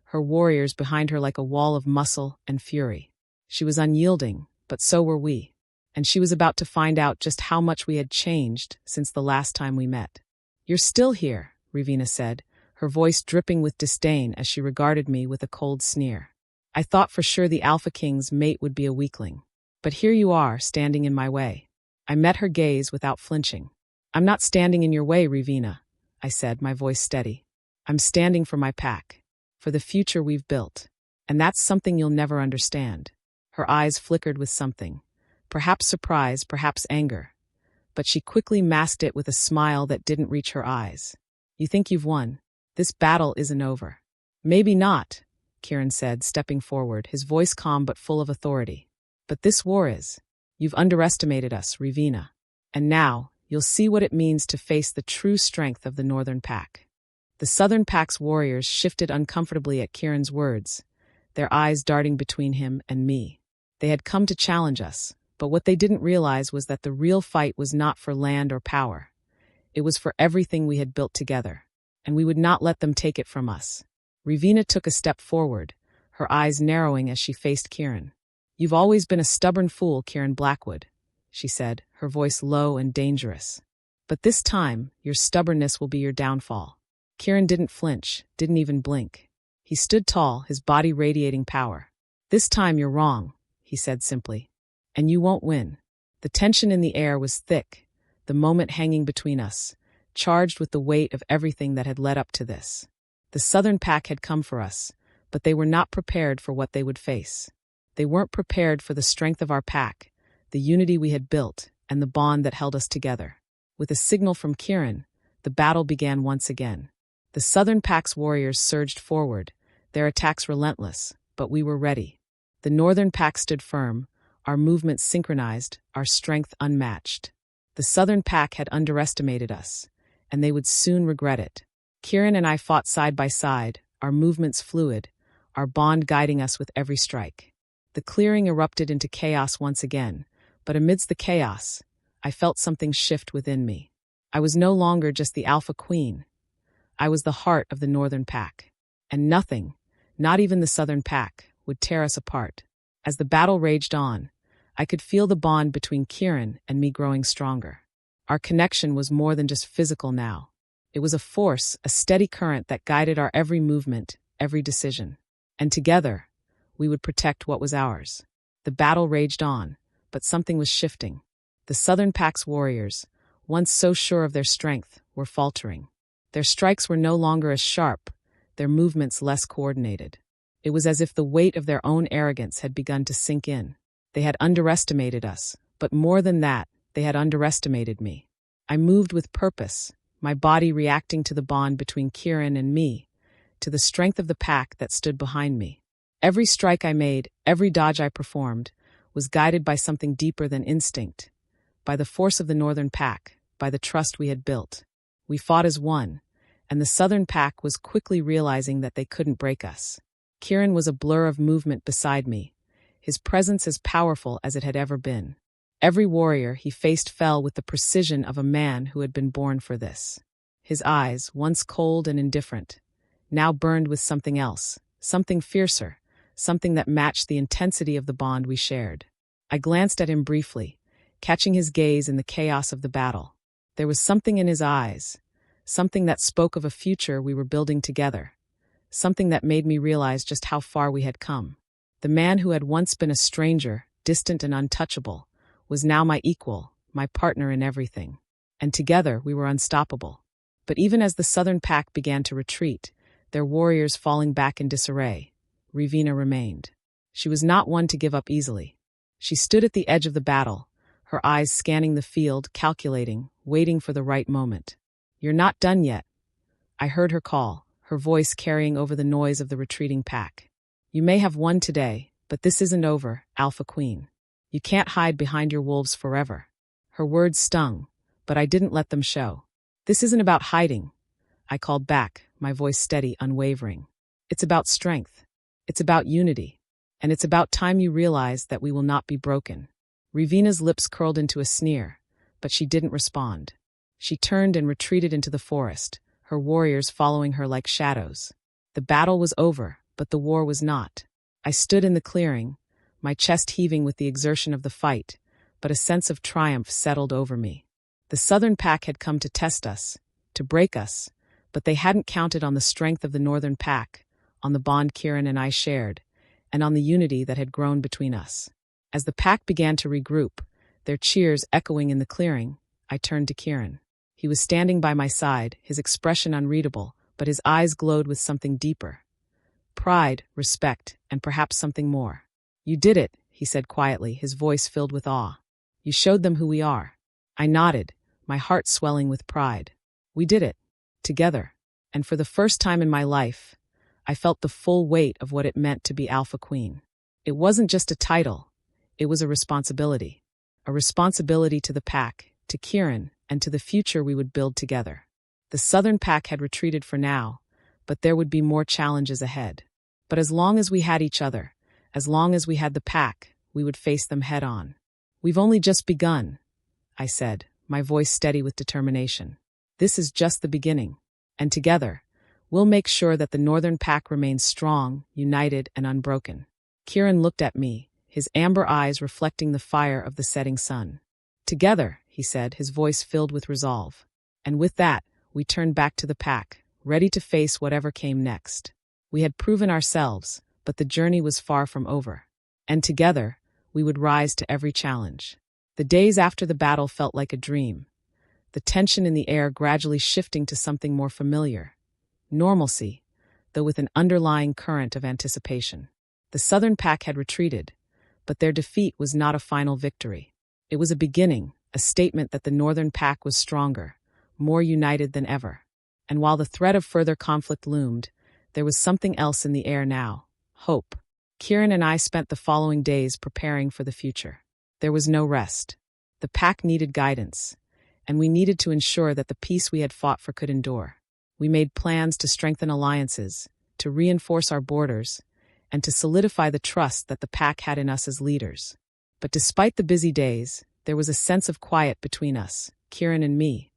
S1: her warriors behind her like a wall of muscle and fury. She was unyielding, but so were we. And she was about to find out just how much we had changed since the last time we met. "You're still here," Ravina said, her voice dripping with disdain as she regarded me with a cold sneer. "I thought for sure the Alpha King's mate would be a weakling. But here you are, standing in my way." I met her gaze without flinching. "I'm not standing in your way, Ravina," I said, my voice steady. "I'm standing for my pack, for the future we've built. And that's something you'll never understand." Her eyes flickered with something, perhaps surprise, perhaps anger. But she quickly masked it with a smile that didn't reach her eyes. "You think you've won? This battle isn't over." "Maybe not," Kieran said, stepping forward, his voice calm but full of authority. "But this war is. You've underestimated us, Ravina. And now, you'll see what it means to face the true strength of the Northern Pack." The Southern Pack's warriors shifted uncomfortably at Kieran's words, their eyes darting between him and me. They had come to challenge us, but what they didn't realize was that the real fight was not for land or power. It was for everything we had built together, and we would not let them take it from us. Ravina took a step forward, her eyes narrowing as she faced Kieran. "You've always been a stubborn fool, Kieran Blackwood," she said, her voice low and dangerous. "But this time, your stubbornness will be your downfall." Kieran didn't flinch, didn't even blink. He stood tall, his body radiating power. "This time you're wrong," he said simply. "And you won't win." The tension in the air was thick, the moment hanging between us, charged with the weight of everything that had led up to this. The Southern Pack had come for us, but they were not prepared for what they would face. They weren't prepared for the strength of our pack, the unity we had built, and the bond that held us together. With a signal from Kieran, the battle began once again. The Southern Pack's warriors surged forward, their attacks relentless, but we were ready. The Northern Pack stood firm, our movements synchronized, our strength unmatched. The Southern Pack had underestimated us, and they would soon regret it. Kieran and I fought side by side, our movements fluid, our bond guiding us with every strike. The clearing erupted into chaos once again, But amidst the chaos, I felt something shift within me. I was no longer just the alpha queen. I was the heart of the northern pack. And nothing, not even the southern pack, would tear us apart. As the battle raged on, I could feel the bond between Kieran and me growing stronger. Our connection was more than just physical now. It was a force, a steady current that guided our every movement, every decision. And together, we would protect what was ours. The battle raged on, but something was shifting. The southern pack's warriors, once so sure of their strength, were faltering. Their strikes were no longer as sharp, their movements less coordinated. It was as if the weight of their own arrogance had begun to sink in. They had underestimated us, but more than that, they had underestimated me. I moved with purpose, my body reacting to the bond between Kieran and me, to the strength of the pack that stood behind me. Every strike I made, every dodge I performed, was guided by something deeper than instinct, by the force of the northern pack, by the trust we had built. We fought as one, and the southern pack was quickly realizing that they couldn't break us. Kieran was a blur of movement beside me, his presence as powerful as it had ever been. Every warrior he faced fell with the precision of a man who had been born for this. His eyes, once cold and indifferent, now burned with something else, something fiercer, something that matched the intensity of the bond we shared. I glanced at him briefly, catching his gaze in the chaos of the battle. There was something in his eyes, something that spoke of a future we were building together, something that made me realize just how far we had come. The man who had once been a stranger, distant and untouchable, was now my equal, my partner in everything. And together we were unstoppable. But even as the southern pack began to retreat, their warriors falling back in disarray, Ravina remained. She was not one to give up easily. She stood at the edge of the battle, her eyes scanning the field, calculating, waiting for the right moment. "You're not done yet." I heard her call, her voice carrying over the noise of the retreating pack. "You may have won today, but this isn't over, Alpha Queen. You can't hide behind your wolves forever." Her words stung, but I didn't let them show. "This isn't about hiding," I called back, my voice steady, unwavering. "It's about strength. It's about unity. And it's about time you realize that we will not be broken." Ravina's lips curled into a sneer, but she didn't respond. She turned and retreated into the forest, her warriors following her like shadows. The battle was over, but the war was not. I stood in the clearing, my chest heaving with the exertion of the fight, but a sense of triumph settled over me. The southern pack had come to test us, to break us, but they hadn't counted on the strength of the northern pack, on the bond Kieran and I shared, and on the unity that had grown between us. As the pack began to regroup, their cheers echoing in the clearing, I turned to Kieran. He was standing by my side, his expression unreadable, but his eyes glowed with something deeper. Pride, respect, and perhaps something more. "You did it," he said quietly, his voice filled with awe. "You showed them who we are." I nodded, my heart swelling with pride. We did it. Together. And for the first time in my life, I felt the full weight of what it meant to be Alpha Queen. It wasn't just a title. It was a responsibility. A responsibility to the pack, to Kieran, and to the future we would build together. The southern pack had retreated for now, but there would be more challenges ahead. But as long as we had each other, as long as we had the pack, we would face them head on. "We've only just begun," I said, my voice steady with determination. "This is just the beginning. And together, we'll make sure that the northern pack remains strong, united, and unbroken." Kieran looked at me, his amber eyes reflecting the fire of the setting sun. "Together," he said, his voice filled with resolve. And with that, we turned back to the pack, ready to face whatever came next. We had proven ourselves, but the journey was far from over. And together, we would rise to every challenge. The days after the battle felt like a dream, the tension in the air gradually shifting to something more familiar. Normalcy, though with an underlying current of anticipation. The southern pack had retreated, but their defeat was not a final victory. It was a beginning, a statement that the northern pack was stronger, more united than ever. And while the threat of further conflict loomed, there was something else in the air now: hope. Kieran and I spent the following days preparing for the future. There was no rest. The pack needed guidance, and we needed to ensure that the peace we had fought for could endure. We made plans to strengthen alliances, to reinforce our borders, and to solidify the trust that the pack had in us as leaders. But despite the busy days, there was a sense of quiet between us, Kieran and me,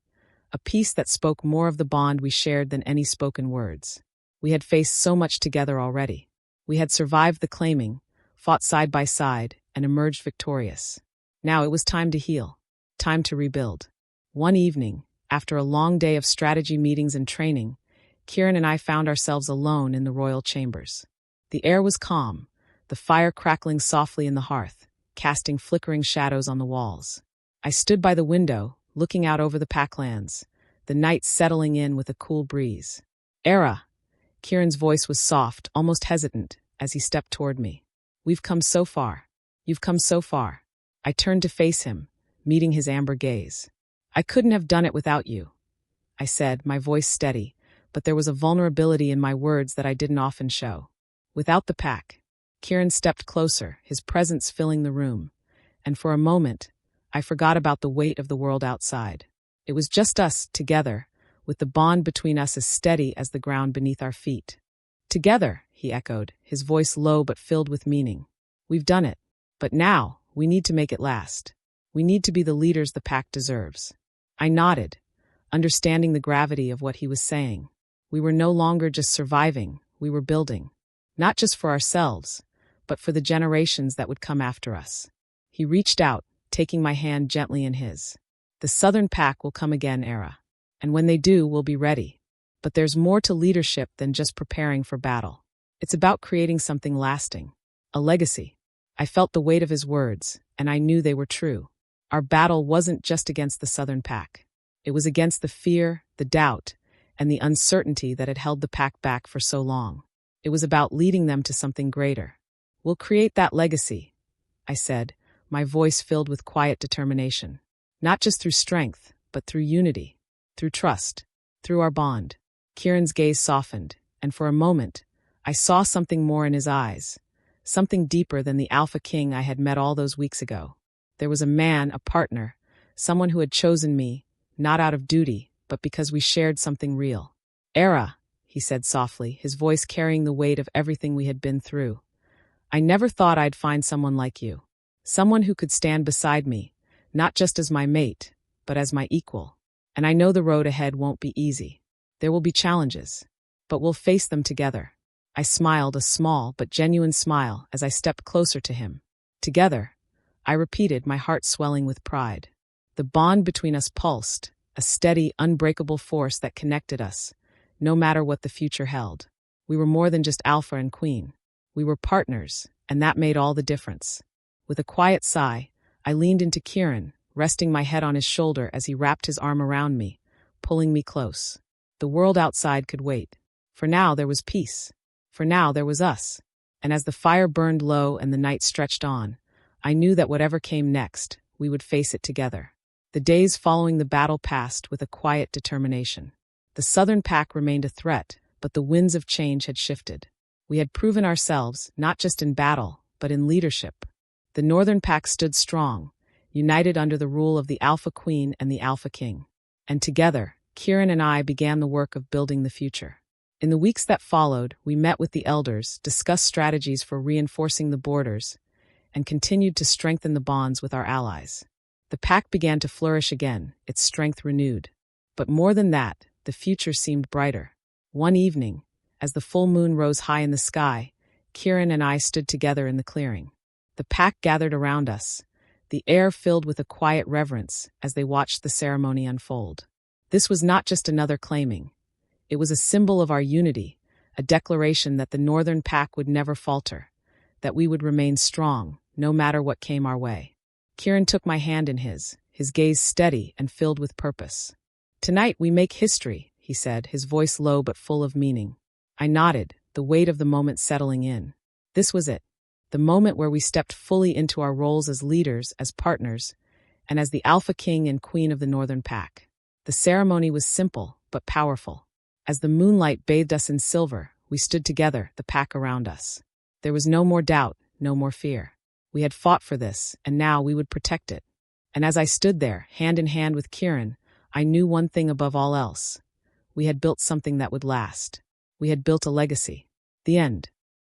S1: a peace that spoke more of the bond we shared than any spoken words. We had faced so much together already. We had survived the claiming, fought side by side, and emerged victorious. Now it was time to heal, time to rebuild. One evening, after a long day of strategy meetings and training, Kieran and I found ourselves alone in the royal chambers. The air was calm, the fire crackling softly in the hearth, casting flickering shadows on the walls. I stood by the window, looking out over the packlands, the night settling in with a cool breeze. Ara, Kieran's voice was soft, almost hesitant, as he stepped toward me. We've come so far. You've come so far. I turned to face him, meeting his amber gaze. I couldn't have done it without you, I said, my voice steady, but there was a vulnerability in my words that I didn't often show. Without the pack. Kieran stepped closer, his presence filling the room, and for a moment, I forgot about the weight of the world outside. It was just us, together, with the bond between us as steady as the ground beneath our feet. Together, he echoed, his voice low but filled with meaning. We've done it. But now, we need to make it last. We need to be the leaders the pack deserves. I nodded, understanding the gravity of what he was saying. We were no longer just surviving, we were building. Not just for ourselves, but for the generations that would come after us. He reached out, taking my hand gently in his. The Southern Pack will come again, Ara. And when they do, we'll be ready. But there's more to leadership than just preparing for battle. It's about creating something lasting. A legacy. I felt the weight of his words, and I knew they were true. Our battle wasn't just against the Southern Pack. It was against the fear, the doubt, and the uncertainty that had held the pack back for so long. It was about leading them to something greater. We'll create that legacy, I said, my voice filled with quiet determination. Not just through strength, but through unity, through trust, through our bond. Kieran's gaze softened, and for a moment, I saw something more in his eyes, something deeper than the Alpha King I had met all those weeks ago. There was a man, a partner, someone who had chosen me, not out of duty, but because we shared something real. Ara, he said softly, his voice carrying the weight of everything we had been through. I never thought I'd find someone like you. Someone who could stand beside me, not just as my mate, but as my equal. And I know the road ahead won't be easy. There will be challenges, but we'll face them together. I smiled, a small but genuine smile, as I stepped closer to him. Together, I repeated, my heart swelling with pride. The bond between us pulsed, a steady, unbreakable force that connected us, no matter what the future held. We were more than just Alpha and Queen. We were partners, and that made all the difference. With a quiet sigh, I leaned into Kieran, resting my head on his shoulder as he wrapped his arm around me, pulling me close. The world outside could wait. For now there was peace. For now there was us. And as the fire burned low and the night stretched on, I knew that whatever came next, we would face it together. The days following the battle passed with a quiet determination. The Southern Pack remained a threat, but the winds of change had shifted. We had proven ourselves, not just in battle, but in leadership. The Northern Pack stood strong, united under the rule of the Alpha Queen and the Alpha King. And together, Kieran and I began the work of building the future. In the weeks that followed, we met with the elders, discussed strategies for reinforcing the borders, and continued to strengthen the bonds with our allies. The pack began to flourish again, its strength renewed. But more than that, the future seemed brighter. One evening, as the full moon rose high in the sky, Kieran and I stood together in the clearing. The pack gathered around us, the air filled with a quiet reverence as they watched the ceremony unfold. This was not just another claiming. It was a symbol of our unity, a declaration that the Northern Pack would never falter, that we would remain strong, no matter what came our way. Kieran took my hand in his gaze steady and filled with purpose. Tonight we make history, he said, his voice low but full of meaning. I nodded, the weight of the moment settling in. This was it, the moment where we stepped fully into our roles as leaders, as partners, and as the Alpha King and Queen of the Northern Pack. The ceremony was simple, but powerful. As the moonlight bathed us in silver, we stood together, the pack around us. There was no more doubt, no more fear. We had fought for this, and now we would protect it. And as I stood there, hand in hand with Kieran, I knew one thing above all else. We had built something that would last. We had built a legacy. The end.